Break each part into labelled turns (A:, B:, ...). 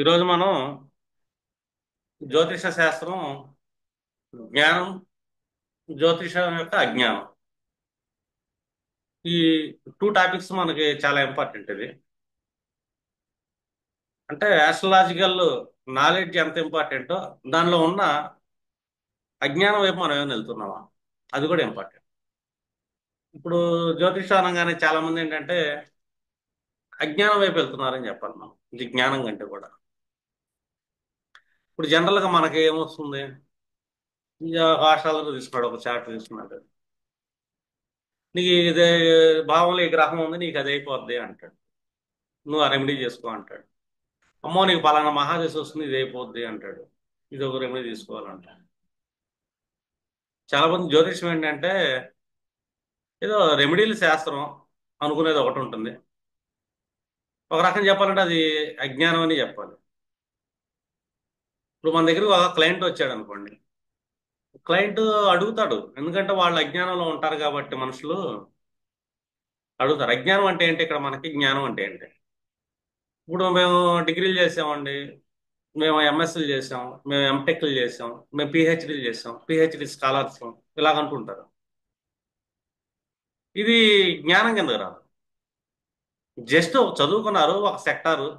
A: ఈరోజు మనం జ్యోతిష శాస్త్రం, జ్ఞానం, జ్యోతిషం యొక్క అజ్ఞానం, ఈ టూ టాపిక్స్ మనకి చాలా ఇంపార్టెంట్. ఇది అంటే ఆస్ట్రలాజికల్ నాలెడ్జ్ ఎంత ఇంపార్టెంటో దానిలో ఉన్న అజ్ఞానం వైపు మనం ఏమైనా వెళ్తున్నామా, అది కూడా ఇంపార్టెంట్. ఇప్పుడు జ్యోతిషం అనగానే చాలా మంది ఏంటంటే అజ్ఞానం వైపు వెళ్తున్నారని చెప్పాలి. మనం ఇది జ్ఞానం కంటే కూడా ఇప్పుడు జనరల్గా మనకి ఏమొస్తుంది, ఇక హాస్టల్లో తీసుకున్నాడు, ఒక చార్ట్ తీసుకున్నాడు, నీకు ఇదే భావంలో ఈ గ్రహం ఉంది, నీకు అది అయిపోద్ది అంటాడు, నువ్వు ఆ రెమెడీ చేసుకో అంటాడు. అమ్మో నీకు పలానా మహాదశ వస్తుంది, ఇది అయిపోద్ది అంటాడు, ఇది ఒక రెమెడీ తీసుకోవాలంటాడు. చాలా మంది జ్యోతిష్యం ఏంటంటే ఏదో రెమెడీలు శాస్త్రం అనుకునేది ఒకటి ఉంటుంది. ఒక రకం చెప్పాలంటే అది అజ్ఞానం అని చెప్పాలి. ఇప్పుడు మన దగ్గర ఒక క్లయింట్ వచ్చాడు అనుకోండి, క్లయింట్ అడుగుతాడు, ఎందుకంటే వాళ్ళు అజ్ఞానంలో ఉంటారు కాబట్టి మనుషులు అడుగుతారు. అజ్ఞానం అంటే ఏంటి, ఇక్కడ మనకి జ్ఞానం అంటే ఏంటి. ఇప్పుడు మేము డిగ్రీలు చేసామండి, మేము ఎంఎస్సీలు చేసాం, మేము ఎంటెక్లు చేసాం, మేము పిహెచ్డీలు చేసాం, పిహెచ్డి స్కాలర్స్ ఇలాగంటుంటారు. ఇది జ్ఞానం కిందకు రాదు. జస్ట్ చదువుకున్నారు ఒక సెక్టారు,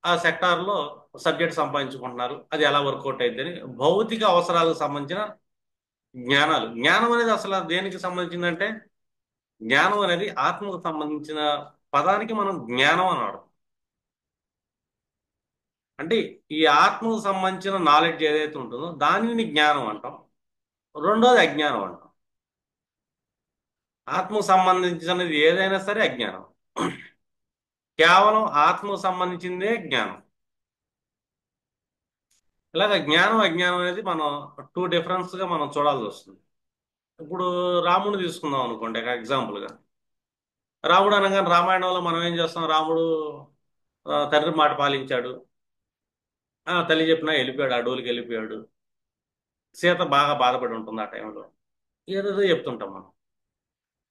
A: ఆ సెక్టార్లో సబ్జెక్ట్ సంపాదించుకుంటున్నారు, అది ఎలా వర్కౌట్ అయిందని భౌతిక అవసరాలకు సంబంధించిన జ్ఞానాలు. జ్ఞానం అనేది అసలు దేనికి సంబంధించిందంటే, జ్ఞానం అనేది ఆత్మకు సంబంధించిన పదానికి మనం జ్ఞానం అన్నాడు. అంటే ఈ ఆత్మకు సంబంధించిన నాలెడ్జ్ ఏదైతే ఉంటుందో దానిని జ్ఞానం అంటాం. రెండోది అజ్ఞానం అంటాం. ఆత్మకు సంబంధించినది ఏదైనా సరే అజ్ఞానం. కేవలం ఆత్మకు సంబంధించిందే జ్ఞానం. ఇలాగ జ్ఞానం అజ్ఞానం అనేది మనం టూ డిఫరెన్స్ గా మనం చూడాల్సి వస్తుంది. ఇప్పుడు రాముడు తీసుకుందాం అనుకోండి ఎగ్జాంపుల్ గా. రాముడు అనగానే రామాయణంలో మనం ఏం చేస్తాం, రాముడు తండ్రి మాట పాలించాడు, తల్లి చెప్పినా వెళ్ళిపోయాడు, అడవులకి వెళ్ళిపోయాడు. సీత బాగా బాధపడి ఉంటుంది ఆ టైంలో, ఏదేదో చెప్తుంటాం మనం.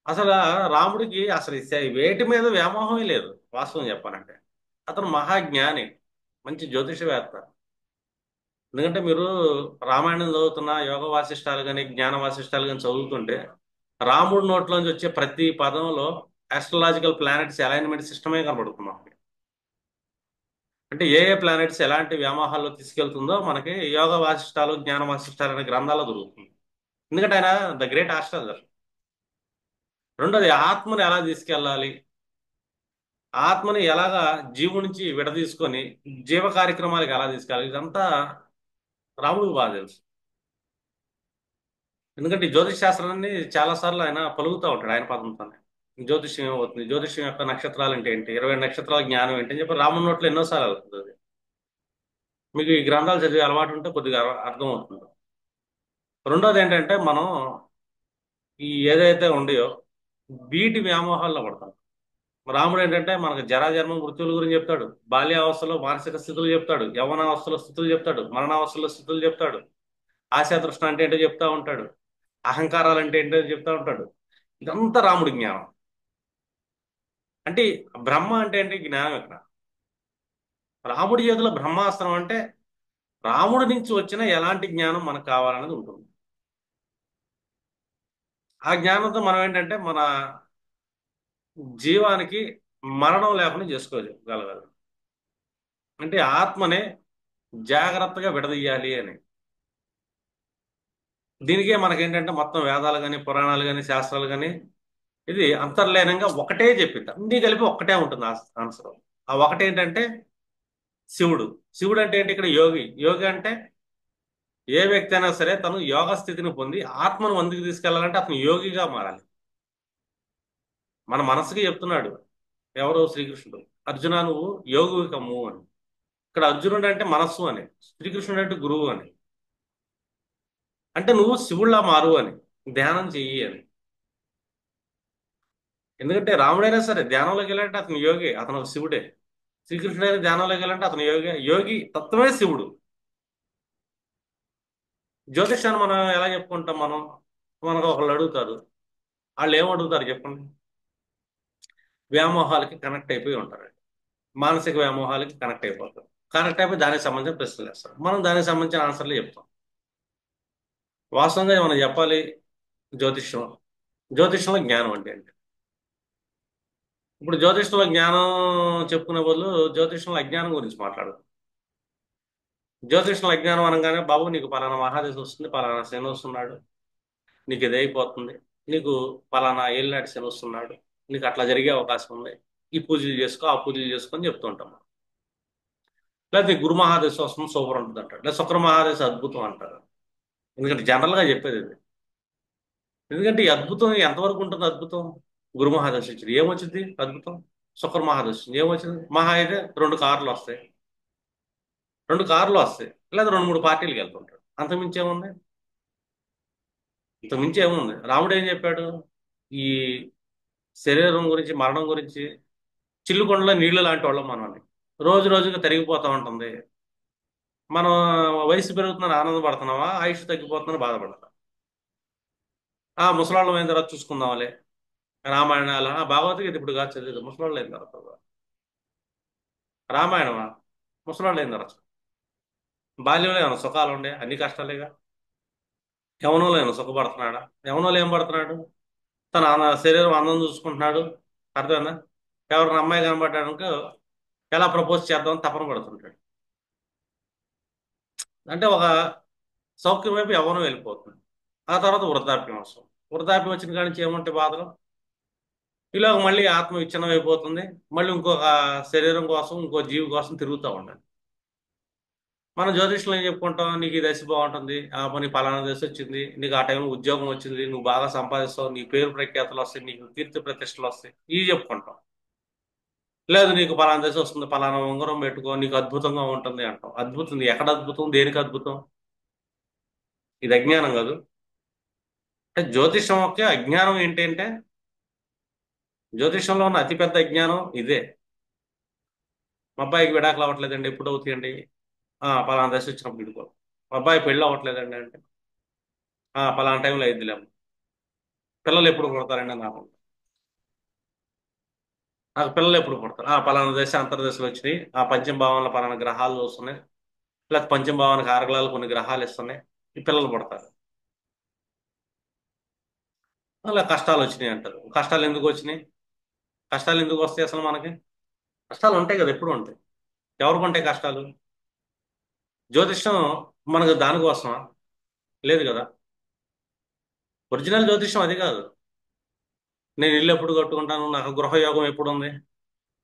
A: అసలు రాముడికి అసలు వేటి మీద వ్యామోహమే లేదు, వాస్తవం చెప్పాలంటే. అతను మహాజ్ఞాని, మంచి జ్యోతిషవేత్త. ఎందుకంటే మీరు రామాయణం చదువుతున్న యోగ వాసిష్టాలు కానీ జ్ఞాన వాసిష్టాలు కానీ చదువుతుంటే రాముడి నోట్లోంచి వచ్చే ప్రతి పదంలో ఆస్ట్రలాజికల్ ప్లానెట్స్ అలైన్మెంట్ సిస్టమే కనబడుతుంది మనకి. అంటే ఏ ఏ ప్లానెట్స్ ఎలాంటి వ్యామోహాల్లో తీసుకెళ్తుందో మనకి యోగ వాసిష్టాలు జ్ఞాన వాసిష్టాలు అనే గ్రంథాల్లో దొరుకుతుంది. ఎందుకంటే ఆయన ద గ్రేట్ ఆస్ట్రాలజర్. రెండోది ఆత్మను ఎలా తీసుకెళ్ళాలి, ఆత్మని ఎలాగా జీవు నుంచి విడదీసుకొని జీవ కార్యక్రమాలకు ఎలా తీసుకెళ్ళాలి, ఇదంతా రాముడికి బాగా తెలుసు. ఎందుకంటే ఈ జ్యోతిష్ శాస్త్రాన్ని చాలా సార్లు ఆయన పలుకుతూ ఉంటాడు ఆయన పదంతోనే. జ్యోతిష్యం ఏమవుతుంది, జ్యోతిష్యం యొక్క నక్షత్రాలు అంటే ఏంటి, 27 నక్షత్రాల జ్ఞానం ఏంటి అని చెప్పి రాముడి నోట్లో ఎన్నోసార్లు అవుతుంది అది. మీకు ఈ గ్రంథాలు చదివే అలవాటు ఉంటే కొద్దిగా అర్థం అవుతుంది. రెండోది ఏంటంటే మనం ఈ ఏదైతే ఉండయో వీటి వ్యామోహాల్లో పడతాం. రాముడు ఏంటంటే మనకు జరాజన్మ మృత్యువుల గురించి చెప్తాడు, బాల్యావస్థలో మానసిక స్థితులు చెప్తాడు, యవ్వనావస్థలో స్థితులు చెప్తాడు, మరణావస్థలో స్థితులు చెప్తాడు, ఆశాతృష్ణ అంటే ఏంటో చెప్తా ఉంటాడు, అహంకారాలు అంటే ఏంటో చెప్తా ఉంటాడు. ఇదంతా రాముడి జ్ఞానం. అంటే బ్రహ్మ అంటే ఏంటి, జ్ఞానం ఇక్కడ. రాముడి చేతిలో బ్రహ్మాస్త్రం అంటే రాముడి నుంచి వచ్చిన ఎలాంటి జ్ఞానం మనకు కావాలనేది ఉంటుంది. ఆ జ్ఞానంతో మనం ఏంటంటే మన జీవానికి మరణం లేకుండా చేసుకోగలగాలి. అంటే ఆత్మనే జాగ్రత్తగా విడదీయాలి అని. దీనికే మనకేంటంటే మొత్తం వేదాలు కానీ పురాణాలు కానీ శాస్త్రాలు కానీ ఇది అంతర్లీనంగా ఒకటే చెప్పింది, అన్ని కలిపి ఒక్కటే ఉంటుంది ఆన్సర్. ఆ ఒకటేంటంటే శివుడు. శివుడు అంటే ఏంటి, ఇక్కడ యోగి. యోగి అంటే ఏ వ్యక్తి అయినా సరే తను యోగ స్థితిని పొంది ఆత్మను ముందుకు తీసుకెళ్లాలంటే అతను యోగిగా మారాలి. మన మనసుకి చెప్తున్నాడు ఎవరో శ్రీకృష్ణుడు, అర్జున నువ్వు యోగివి కమ్ము అని. ఇక్కడ అర్జునుడు అంటే మనస్సు అని, శ్రీకృష్ణుడు అంటే గురువు అని. అంటే నువ్వు శివుళ్ళ మారు అని, ధ్యానం చెయ్యి అని. ఎందుకంటే రాముడైనా సరే ధ్యానంలోకి వెళ్ళాలంటే అతను యోగి, అతను ఒక శివుడే. శ్రీకృష్ణుడైనా ధ్యానంలోకి వెళ్ళాలంటే అతను యోగి. యోగి తత్వమే శివుడు. జ్యోతిష్యాన్ని మనం ఎలా చెప్పుకుంటాం మనం, మనకు ఒకళ్ళు అడుగుతారు, వాళ్ళు ఏం అడుగుతారు చెప్పండి, వ్యామోహాలకి కనెక్ట్ అయిపోయి ఉంటారు, మానసిక వ్యామోహాలకి కనెక్ట్ అయిపోతారు. కరెక్ట్ అయిపోయి దానికి సంబంధించిన ప్రశ్నలు వేస్తారు, మనం దానికి సంబంధించిన ఆన్సర్లు చెప్తాం. వాస్తవంగా మనం చెప్పాలి, జ్యోతిష్యం జ్యోతిష్యంలో జ్ఞానం అంటే ఏంటి? ఇప్పుడు జ్యోతిష్యంలో జ్ఞానం చెప్పుకునే బదులు జ్యోతిష్యంలో అజ్ఞానం గురించి మాట్లాడదు. జ్యోతిష్యంలో అజ్ఞానం అనగానే, బాబు నీకు పలానా మహాదశ వస్తుంది, పలానా శని వస్తున్నాడు, నీకు ఇది అయిపోతుంది, నీకు పలానా ఏళ్ళనాటి శని వస్తున్నాడు, నీకు అట్లా జరిగే అవకాశం ఉంది, ఈ పూజలు చేసుకో ఆ పూజలు చేసుకో అని చెప్తుంటాం. లేకపోతే గురు మహాదశ వస్తుంది, సూపర్ ఉంటుంది అంటాడు, లేదా శుక్ర మహాదశ అద్భుతం అంటారు. ఎందుకంటే జనరల్గా చెప్పేది ఇది. ఎందుకంటే ఈ అద్భుతం ఎంతవరకు ఉంటుంది? అద్భుతం గురు మహాదశ వచ్చింది ఏమొచ్చింది అద్భుతం, శుక్ర మహాదశ వచ్చింది ఏమొచ్చింది, మహా అయితే 2 కార్లు వస్తాయి, 2 కార్లు వస్తాయి, లేదా 2 3 పార్టీలకు వెళ్తుంటాడు, అంతకుమించి ఏముంది? ఇంతకుమించి ఏముంది? రాముడు ఏం చెప్పాడు? ఈ శరీరం గురించి, మరణం గురించి, చిల్లుకొండలో నీళ్లు లాంటి వాళ్ళం మనం అని. రోజు రోజుగా తరిగిపోతా ఉంటుంది. మనం వయసు పెరుగుతుందని ఆనందపడుతున్నావా, ఆయుష్ తగ్గిపోతుందని బాధపడతాం. ముసలాళ్ళం అయిన తర్వాత చూసుకుందాంలే, రామాయణాలు భగవద్గీత ఇప్పుడు కాదు చదివేది, ముసలాళ్ళు అయిన తర్వాత. రామాయణమా? ముసలాళ్ళు అయిన తర్వాత. బాల్యంలో ఏమైనా సుఖాలు ఉండే? అన్ని కష్టాలేగా. యవనంలో ఏమైనా సుఖపడుతున్నాడా? యవనంలో ఏం పడుతున్నాడు? తన శరీరం అందం చూసుకుంటున్నాడు, అర్థమైందా? ఎవరిని అమ్మాయి కనబడ్డానుకో ఎలా ప్రపోజ్ చేద్దామని తపన పడుతుంటాడు. అంటే ఒక సౌఖ్యం వైపు యవ్వనం వెళ్ళిపోతుంది. ఆ తర్వాత వృద్ధాప్యం వస్తుంది. వృద్ధాప్యం వచ్చిన కాడి నుంచి ఏముంటే బాధలు? ఇలాగ మళ్ళీ ఆత్మ విచ్ఛిన్నం అయిపోతుంది. మళ్ళీ ఇంకొక శరీరం కోసం, ఇంకో జీవి కోసం తిరుగుతూ ఉండాలి. మనం జ్యోతిష్యంలో ఏం చెప్పుకుంటాం? నీకు ఈ దశ బాగుంటుంది, పని పలానా దశ వచ్చింది, నీకు ఆ టైంలో ఉద్యోగం వచ్చింది, నువ్వు బాగా సంపాదిస్తావు, నీ పేరు ప్రఖ్యాతులు వస్తాయి, నీకు కీర్తి ప్రతిష్టలు వస్తాయి, ఇవి చెప్పుకుంటాం. లేదు, నీకు పలానా దశ వస్తుంది, పలానా ఉంగరం పెట్టుకో, నీకు అద్భుతంగా ఉంటుంది అంటాం. అద్భుతం ఎక్కడ అద్భుతం? దేనికి అద్భుతం? ఇది అజ్ఞానం కాదు. అంటే జ్యోతిషం యొక్క అజ్ఞానం ఏంటంటే, జ్యోతిషంలో ఉన్న అతిపెద్ద అజ్ఞానం ఇదే. మా అబ్బాయికి విడాకులు అవ్వట్లేదండి, ఎప్పుడు అవుతాయండి? పలానా దశ వచ్చినప్పుడు ఇడుకో. మా అబ్బాయి పెళ్ళి అవ్వట్లేదండి అంటే, పలానా టైంలో అయిద్దిలేము. పిల్లలు ఎప్పుడు పుడతారండి నాకు? పిల్లలు ఎప్పుడు పుడతారు? పలానా దశ అంతర్దశలు వచ్చినాయి, పంచమ భావంలో పలానా గ్రహాలు వస్తున్నాయి, లేకపోతే పంచమ భావానికి ఆరగలాలు కొన్ని గ్రహాలు ఇస్తున్నాయి, ఈ పిల్లలు పుడతారు. అలా కష్టాలు వచ్చినాయి అంటారు. కష్టాలు ఎందుకు వచ్చినాయి? కష్టాలు ఎందుకు వస్తాయి అసలు మనకి? కష్టాలు ఉంటాయి కదా, ఎప్పుడు ఉంటాయి. ఎవరికి ఉంటాయి కష్టాలు? జ్యోతిష్యం మనకు దానికోసమా? లేదు కదా. ఒరిజినల్ జ్యోతిష్యం అది కాదు. నేను ఇల్లు ఎప్పుడు కట్టుకుంటాను, నాకు గృహయోగం ఎప్పుడు ఉంది,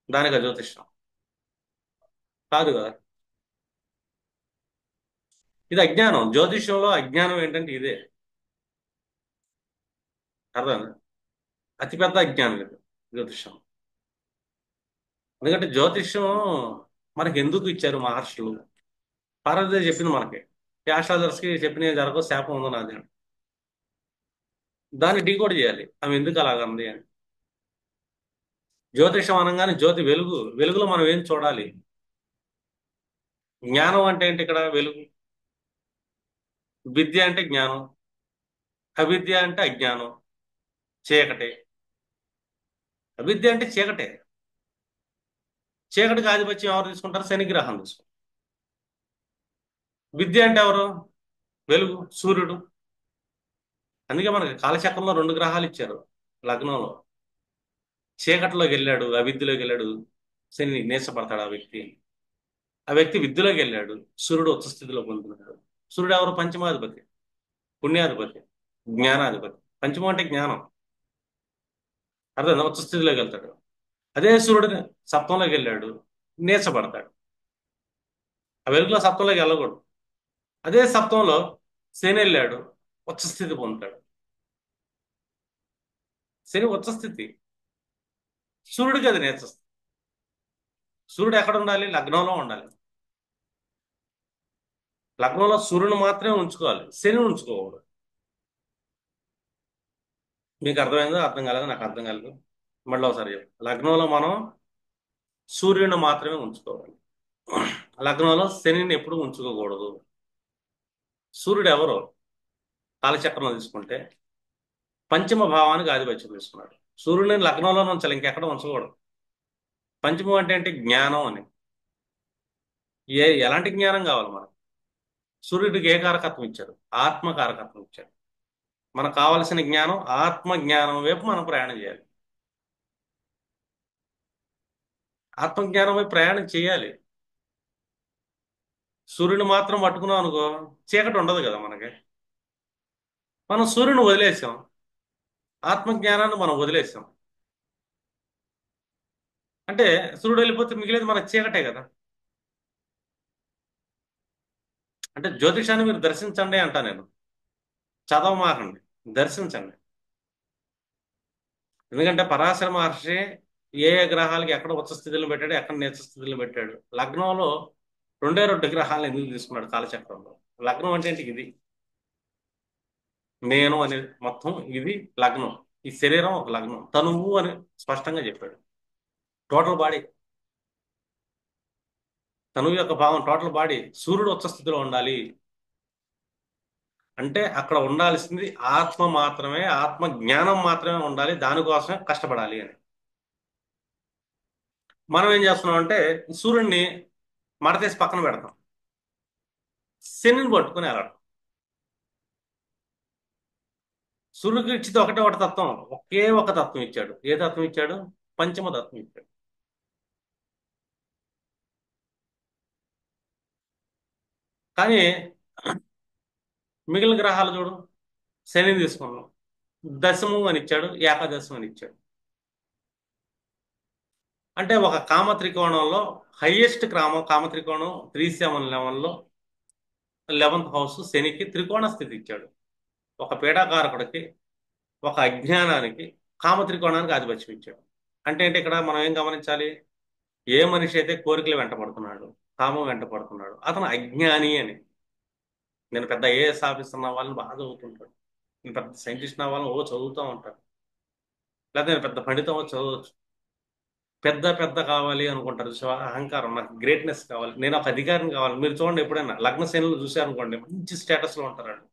A: దానికా జ్యోతిష్యం? కాదు కదా. ఇది అజ్ఞానం. జ్యోతిష్యంలో అజ్ఞానం ఏంటంటే ఇదే. అర్థం? అతిపెద్ద అజ్ఞానం ఇది జ్యోతిష్యం. ఎందుకంటే జ్యోతిష్యం మనకి ఎందుకు ఇచ్చారు మహర్షులు? పార్వతీదేవి చెప్పింది మనకి, వ్యాసాదర్శికి చెప్పిన జరగదు, శాపం ఉంది నాది అని. దాన్ని డీకోడ్ చేయాలి, ఆమె ఎందుకు అలాగంది అని. జ్యోతిషం అనగానే జ్యోతి, వెలుగు. వెలుగులో మనం ఏం చూడాలి? జ్ఞానం అంటే ఏంటి ఇక్కడ? వెలుగు. విద్య అంటే జ్ఞానం, అవిద్య అంటే అజ్ఞానం, చీకటి. అవిద్య అంటే చీకటే. చీకటికి ఆధిపత్యం ఎవరు తీసుకుంటారు? శనిగ్రహం తీసుకుంటారు. విద్య అంటే ఎవరు? వెలుగు, సూర్యుడు. అందుకే మనకి కాలచక్రంలో 2 గ్రహాలు ఇచ్చారు లగ్నంలో. చీకటిలోకి వెళ్ళాడు, అవిద్యలోకి వెళ్ళాడు, శని నీచపడతాడు ఆ వ్యక్తి. ఆ వ్యక్తి విద్యలోకి వెళ్ళాడు, సూర్యుడు ఉచ్చ స్థితిలో పొందుతున్నాడు. సూర్యుడు ఎవరు? పంచమాధిపతి, పుణ్యాధిపతి, జ్ఞానాధిపతి. పంచమం అంటే జ్ఞానం. అర్థం? ఉచ్చ స్థితిలోకి వెళ్తాడు. అదే సూర్యుడు సప్తంలోకి వెళ్ళాడు, నీచపడతాడు. ఆ వెలుగులో సప్తంలోకి వెళ్ళకూడదు. అదే సప్తంలో శని వెళ్ళాడు, ఉచ్చ స్థితి పొందుతాడు. శని ఉచ్చ స్థితి, సూర్యుడికి అది నీచ స్థితి. సూర్యుడు ఎక్కడ ఉండాలి? లగ్నంలో ఉండాలి. లగ్నంలో సూర్యుని మాత్రమే ఉంచుకోవాలి, శని ఉంచుకోకూడదు. మీకు అర్థమైందో? అర్థం కాలేదు, నాకు అర్థం కాలేదు. మళ్ళీ ఒకసారి చెప్పు. లగ్నంలో మనం సూర్యుని మాత్రమే ఉంచుకోవాలి, లగ్నంలో శనిని ఎప్పుడు ఉంచుకోకూడదు. సూర్యుడు ఎవరు? కాలచక్రంలో తీసుకుంటే పంచమ భావానికి ఆధిపత్యం తీసుకున్నాడు. సూర్యుడిని లగ్నంలో ఉంచాలి, ఇంకెక్కడ ఉంచకూడదు. పంచమం అంటే జ్ఞానం అని. ఎలాంటి జ్ఞానం కావాలి మనకు? సూర్యుడికి ఏ కారకత్వం ఇచ్చారు? ఆత్మ కారకత్వం ఇచ్చారు. మనకు కావలసిన జ్ఞానం ఆత్మ జ్ఞానం వైపు మనం ప్రయాణం చేయాలి. ఆత్మజ్ఞానం వైపు ప్రయాణం చేయాలి. సూర్యుని మాత్రం పట్టుకున్నాం అనుకో, చీకటి ఉండదు కదా మనకి. మనం సూర్యుని వదిలేసాం, ఆత్మజ్ఞానాన్ని మనం వదిలేసాం. అంటే సూర్యుడు వెళ్ళిపోతే మిగిలేదు మన చీకటే కదా. అంటే జ్యోతిషాన్ని మీరు దర్శించండి అంటా నేను. చదవమాకండి, దర్శించండి. ఎందుకంటే పరాశర మహర్షి ఏ ఏ గ్రహాలకి ఎక్కడ ఉచ్చ స్థితిలో పెట్టాడు, ఎక్కడ నీచ స్థితిలో పెట్టాడు. లగ్నంలో రెండే రెండు గ్రహాలను ఎందుకు తీసుకున్నాడు కాలచక్రంలో? లగ్నం అంటే ఏంటి? ఇది నేను అనేది మొత్తం ఇది లగ్నం. ఈ శరీరం ఒక లగ్నం, తనువు అని స్పష్టంగా చెప్పాడు. టోటల్ బాడీ, తనువు యొక్క భావం టోటల్ బాడీ. సూర్యుడు ఉచ్చ స్థితిలో ఉండాలి అంటే అక్కడ ఉండాల్సింది ఆత్మ మాత్రమే, ఆత్మ జ్ఞానం మాత్రమే ఉండాలి. దానికోసమే కష్టపడాలి అని. మనం ఏం చేస్తున్నాం అంటే సూర్యుడిని మడతేసి పక్కన పెడతాం, శనిని పట్టుకుని వెళ్ళడం. సూర్యుడికి ఇచ్చింది ఒకటే ఒక తత్వం, ఒకే ఒక తత్వం ఇచ్చాడు. ఏ తత్వం ఇచ్చాడు? పంచమ తత్వం ఇచ్చాడు. కానీ మిగిలిన గ్రహాలు చూడు, శనిని తీసుకున్నాం, దశమం అని ఇచ్చాడు, ఏకాదశం అని ఇచ్చాడు. అంటే ఒక కామ త్రికోణంలో హైయెస్ట్ కామ త్రికోణం 3 7 11లో 11th హౌస్ శనికి త్రికోణ స్థితి ఇచ్చాడు. ఒక పీడాకారకుడికి, ఒక అజ్ఞానానికి, కామ త్రికోణానికి ఆధిపత్యం ఇచ్చాడు. అంటే ఏంటి ఇక్కడ మనం ఏం గమనించాలి? ఏ మనిషి అయితే కోరికలు వెంటపడుతున్నాడు, కామం వెంటపడుతున్నాడు, అతను అజ్ఞాని అని. నేను పెద్ద ఐఏఎస్ ఆఫీసర్ ఉన్న వాళ్ళని బాగా చదువుతుంటాడు, నేను పెద్ద సైంటిస్ట్ నా వాళ్ళని చదువుతూ ఉంటాను, లేదా నేను పెద్ద పండితం చదవచ్చు. పెద్ద పెద్ద కావాలి అనుకుంటారు, అహంకారం, నాకు గ్రేట్నెస్ కావాలి, నేను ఒక అధికారిని కావాలి. మీరు చూడండి, ఎప్పుడైనా లగ్న శ్రేణులు చూశారనుకోండి, మంచి స్టేటస్లో ఉంటారు వాళ్ళు.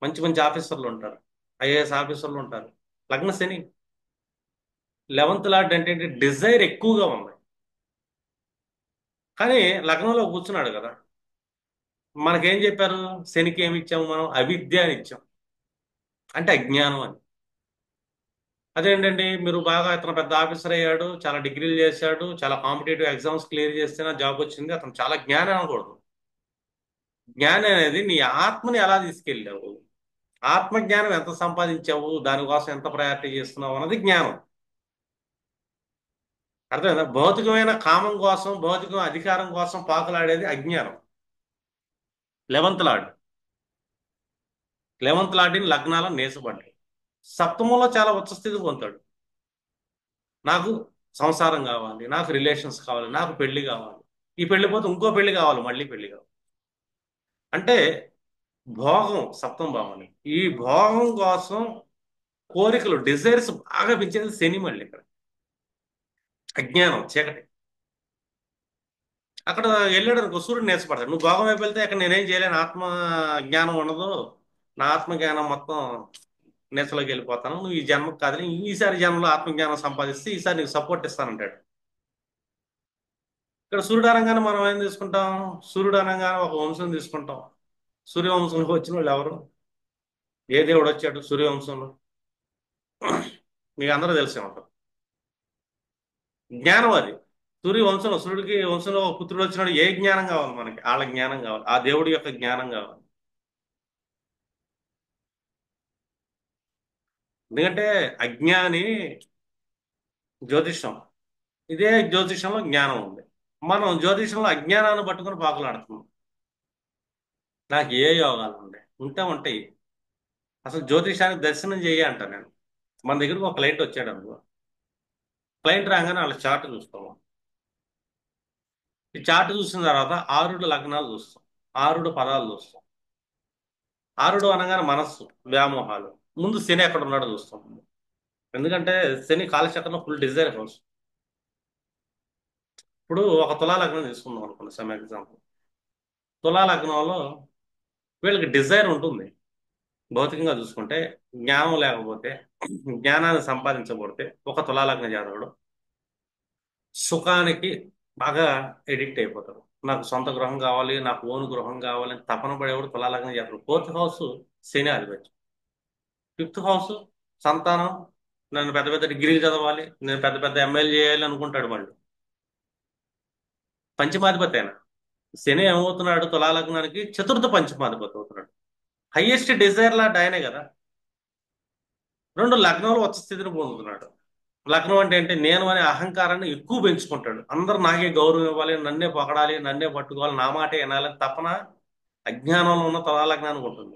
A: మంచి మంచి ఆఫీసర్లు ఉంటారు, ఐఏఎస్ ఆఫీసర్లు ఉంటారు. లగ్న శని 11th లార్డ్ అంటే ఏంటి? డిజైర్ ఎక్కువగా ఉంది. కానీ లగ్నంలో కూర్చున్నాడు కదా. మనకేం చెప్పారు? శనికి ఏమి ఇచ్చాము మనం? అవిద్య అని ఇచ్చాం, అంటే అజ్ఞానం అని. అదేంటండి, మీరు బాగా ఇతను పెద్ద ఆఫీసర్ అయ్యాడు, చాలా డిగ్రీలు చేశాడు, చాలా కాంపిటేటివ్ ఎగ్జామ్స్ క్లియర్ చేస్తేనే జాబ్ వచ్చింది, అతను చాలా జ్ఞానం అనకూడదు. జ్ఞానం అనేది నీ ఆత్మని ఎలా తీసుకెళ్ళావు, ఆత్మజ్ఞానం ఎంత సంపాదించావు, దానికోసం ఎంత ప్రయారిటీ చేస్తున్నావు అన్నది జ్ఞానం. అర్థమైందా? భౌతికమైన కామం కోసం, భౌతిక అధికారం కోసం పాకులాడేది అజ్ఞానం. 11th lord, 11th లార్డ్ని లగ్నాల నేసపడ్డాడు. సప్తమంలో చాలా ఉచ్చ స్థితి పొందుతాడు. నాకు సంసారం కావాలి, నాకు రిలేషన్స్ కావాలి, నాకు పెళ్లి కావాలి, ఈ పెళ్లి పోతే ఇంకో పెళ్లి కావాలి, మళ్ళీ పెళ్లి కావాలి. అంటే భోగం సప్తం భావన. ఈ భోగం కోసం కోరికలు, డిజైర్స్ బాగా పెంచేది శని. మళ్ళీ ఇక్కడ అజ్ఞానం, చీకటి. అక్కడ వెళ్ళాడు అనుకో, సూర్యుడు నేర్చపడతాడు. నువ్వు భోగం వైపు వెళ్తే అక్కడ నేనేం చేయలేను, ఆత్మ జ్ఞానం ఉండదు, నా ఆత్మ జ్ఞానం మొత్తం నేచలోకి వెళ్ళిపోతాను, నువ్వు ఈ జన్మకు కాదు, ఈసారి జన్మలో ఆత్మజ్ఞానం సంపాదిస్తే ఈసారి నీకు సపోర్ట్ ఇస్తానంటాడు. ఇక్కడ సూర్యుడు అనగానే మనం ఏం తీసుకుంటాం? సూర్యుడు అనగానే ఒక వంశం తీసుకుంటాం. సూర్యవంశంలో వచ్చిన వాళ్ళు ఎవరు? ఏ దేవుడు వచ్చాడు సూర్యవంశంలో? మీకు అందరూ తెలిసే ఉంటారు. జ్ఞానం అది. సూర్యవంశంలో, సూర్యుడికి వంశంలో ఒక పుత్రుడు వచ్చినాడు. ఏ జ్ఞానం కావాలి మనకి? వాళ్ళ జ్ఞానం కావాలి, ఆ దేవుడి యొక్క జ్ఞానం కావాలి. ఎందుకంటే అజ్ఞాని జ్యోతిషం, ఇదే జ్యోతిషంలో జ్ఞానం ఉంది. మనం జ్యోతిషంలో అజ్ఞానాన్ని పట్టుకుని పాకులాడుతున్నాం. నాకు ఏ యోగాలు ఉంటాయి? ఉంటాయి. అసలు జ్యోతిషానికి దర్శనం చేయ అంట నేను. మన దగ్గరకు ఒక క్లయింట్ వచ్చాడు అనుకో, క్లయింట్ రాగానే వాళ్ళ చార్ట్ చూస్తాం. ఈ చార్ట్ చూసిన తర్వాత ఆరుడు లగ్నాలు చూస్తాం, ఆరుడు పదాలు చూస్తాం. ఆరుడు అనగానే మనస్సు, వ్యామోహాలు. ముందు శని ఎక్కడ ఉన్నాడో చూస్తాం. ఎందుకంటే శని కాలచక్రంలో ఫుల్ డిజైర్ హౌస్. ఇప్పుడు ఒక తులా లగ్నం తీసుకుందాం అనుకోండి, సమ్ ఎగ్జాంపుల్. తులా లగ్నంలో వీళ్ళకి డిజైర్ ఉంటుంది. భౌతికంగా చూసుకుంటే, జ్ఞానం లేకపోతే, జ్ఞానాన్ని సంపాదించబడితే ఒక తులా లగ్న జాతకుడు సుఖానికి బాగా ఎడిక్ట్ అయిపోతాడు. నాకు సొంత గృహం కావాలి, నాకు ఓన్ గృహం కావాలి అని తపన పడేవాడు తులాలగ్నం చేస్తాడు. ఫోర్త్ హౌస్ శని ఆధిపత్యం. ఫిఫ్త్ హౌస్ సంతానం. నేను పెద్ద పెద్ద డిగ్రీలు చదవాలి, నేను పెద్ద పెద్ద ఎంఎల్ చేయాలి అనుకుంటాడు వాళ్ళు. పంచమాధిపతి అయినా శని ఏమవుతున్నాడు తులాలగ్నానికి చతుర్థ పంచమాధిపతి అవుతున్నాడు. హైయెస్ట్ డిజైర్ లాంటి ఆయనే కదా. రెండు లగ్నంలో వచ్చ స్థితిని పొందుతున్నాడు. లగ్నం అంటే నేను అనే అహంకారాన్ని ఎక్కువ పెంచుకుంటాడు. అందరూ నాకే గౌరవం ఇవ్వాలి, నన్నే పొగడాలి, నన్నే పట్టుకోవాలి, నా మాటే వినాలని తపన అజ్ఞానంలో ఉన్న తులాలగ్నానికి ఉంటుంది.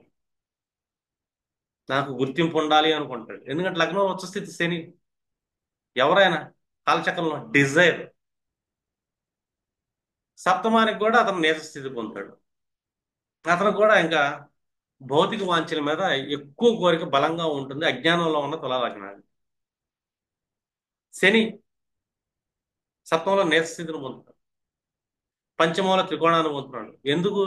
A: నాకు గుర్తింపు ఉండాలి అనుకుంటాడు. ఎందుకంటే లగ్నం వచ్చ స్థితి శని. ఎవరైనా కాలచక్రంలో డిజైర్. సప్తమానికి కూడా అతను నీచ స్థితి పొందుతాడు. అతను కూడా ఇంకా భౌతిక వాంఛల మీద ఎక్కువ కోరిక బలంగా ఉంటుంది అజ్ఞానంలో ఉన్న తులాలగ్నానికి. శని సప్తమంలో నీచ స్థితిని పొందుతాడు. పంచమంలో త్రికోణాన్ని పొందుతున్నాడు. ఎందుకు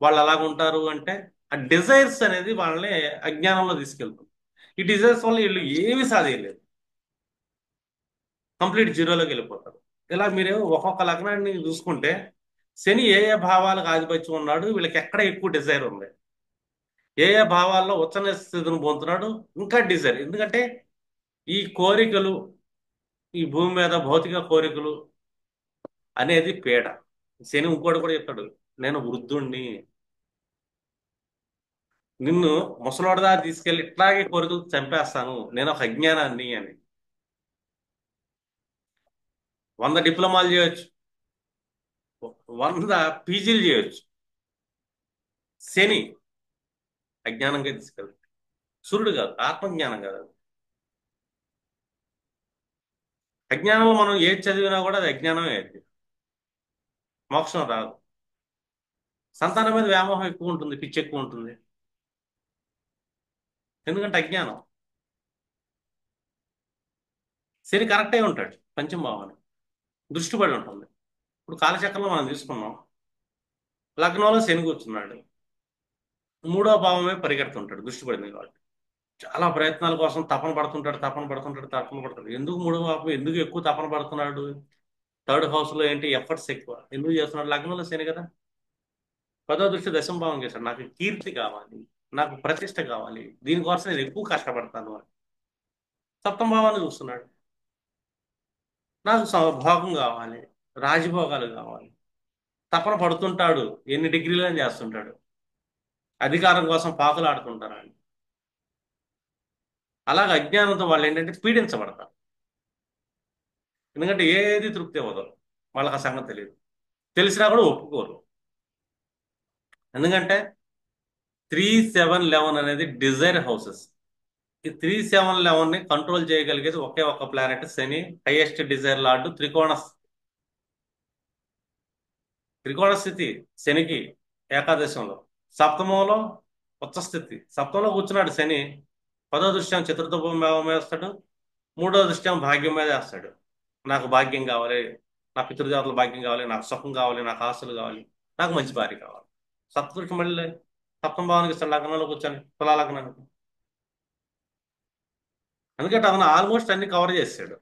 A: వాళ్ళు అలాగ ఉంటారు అంటే ఆ డిజైర్స్ అనేది వాళ్ళని అజ్ఞానంలో తీసుకెళ్తుంది. ఈ డిజైర్స్ వల్ల వీళ్ళు ఏమి సాధించలేదు. కంప్లీట్ జీరోలోకి వెళ్ళిపోతారు. ఇలా మీరు ఒక్కొక్క లగ్నాన్ని చూసుకుంటే శని ఏ ఏ భావాలకు ఆధిపత్యం ఉన్నాడు, వీళ్ళకి ఎక్కడ ఎక్కువ డిజైర్ ఉంది, ఏ ఏ భావాల్లో ఉచ్చ స్థితిని పొందుతున్నాడు, ఇంకా డిజైర్. ఎందుకంటే ఈ కోరికలు, ఈ భూమి మీద భౌతిక కోరికలు అనేది పీడ. శని ఇంకోటి కూడా చెప్తాడు, నేను వృద్ధుణ్ణి, నిన్ను ముసలోడదా తీసుకెళ్లి ఇట్లాగే కోరికలు చంపేస్తాను, నేను ఒక అజ్ఞానాన్ని అని. 100 డిప్లొమాలు చేయొచ్చు, 100 పీజీలు చేయొచ్చు. శని అజ్ఞానంగా తీసుకెళ్తాడు. సూర్యుడు కాదు, ఆత్మజ్ఞానం కాదు అది. అజ్ఞానంలో మనం ఏది చదివినా కూడా అది అజ్ఞానమే అది. మోక్షం రాదు. సంతానం మీద వ్యామోహం ఎక్కువ ఉంటుంది, పిచ్చి ఎక్కువ ఉంటుంది. ఎందుకంటే అజ్ఞానం. శని కరెక్ట్ అయి ఉంటాడు పంచమ భావాన్ని, దృష్టి పడి ఉంటుంది. ఇప్పుడు కాలచక్రంలో మనం తీసుకున్నాం, లగ్నంలో శని కూర్చున్నాడు, మూడో భావమే పరిగెడుతుంటాడు దృష్టి పడింది కాబట్టి. చాలా ప్రయత్నాల కోసం తపన పడుతుంటాడు, తపన పడుతుంటాడు, తపన పడుతుంటాడు. ఎందుకు మూడో భావం ఎందుకు ఎక్కువ తపన పడుతున్నాడు? థర్డ్ హౌస్ లో ఏంటి ఎఫర్ట్స్ ఎక్కువ ఎందుకు చేస్తున్నాడు? లగ్నంలో శని కదా. పదో దృష్టి దశమ భావం చేశాడు. నాకు కీర్తి కావాలి, నాకు ప్రతిష్ట కావాలి, దీనికోసం నేను ఎక్కువ కష్టపడతాను అని సప్తమ భావాన్ని చూస్తున్నాడు. నాకు భోగం కావాలి, రాజభోగాలు కావాలి, తపన పడుతుంటాడు. ఎన్ని డిగ్రీలు చేస్తుంటాడు. అధికారం కోసం పాకులు ఆడుతుంటారు ఆయన. అలాగ అజ్ఞానంతో వాళ్ళు ఏంటంటే పీడించబడతారు. ఎందుకంటే ఏది తృప్తి అవ్వదు, వాళ్ళకి ఆ సంగతి తెలియదు. తెలిసినా కూడా ఒప్పుకోరు. ఎందుకంటే 3, 7, 11 అనేది డిజైర్ హౌసెస్. ఈ 3, 7, 11 ని కంట్రోల్ చేయగలిగేది ఒకే ఒక్క ప్లానెట్ శని, హైయెస్ట్ డిజైర్ లార్డ్. త్రికోణ స్థితి శనికి ఏకాదశంలో. సప్తమంలో ఉచ్చ స్థితి. సప్తమంలో కూర్చున్నాడు శని. పదో దృష్ట్యం చతుర్థ భావం మీద వేస్తాడు, మూడో దృష్ట్యం భాగ్యం మీద వేస్తాడు. నాకు భాగ్యం కావాలి, నా పితృదేవతల భాగ్యం కావాలి, నాకు సుఖం కావాలి, నాకు ఆస్తులు కావాలి, నాకు మంచి భార్య కావాలి. సప్తదృష్టి మళ్ళీ సప్తమ భావానికి ఇస్తాడు లగ్నంలో కూర్చొని, తులా లగ్నానికి. ఎందుకంటే అతను ఆల్మోస్ట్ అన్ని కవర్ చేశాడు.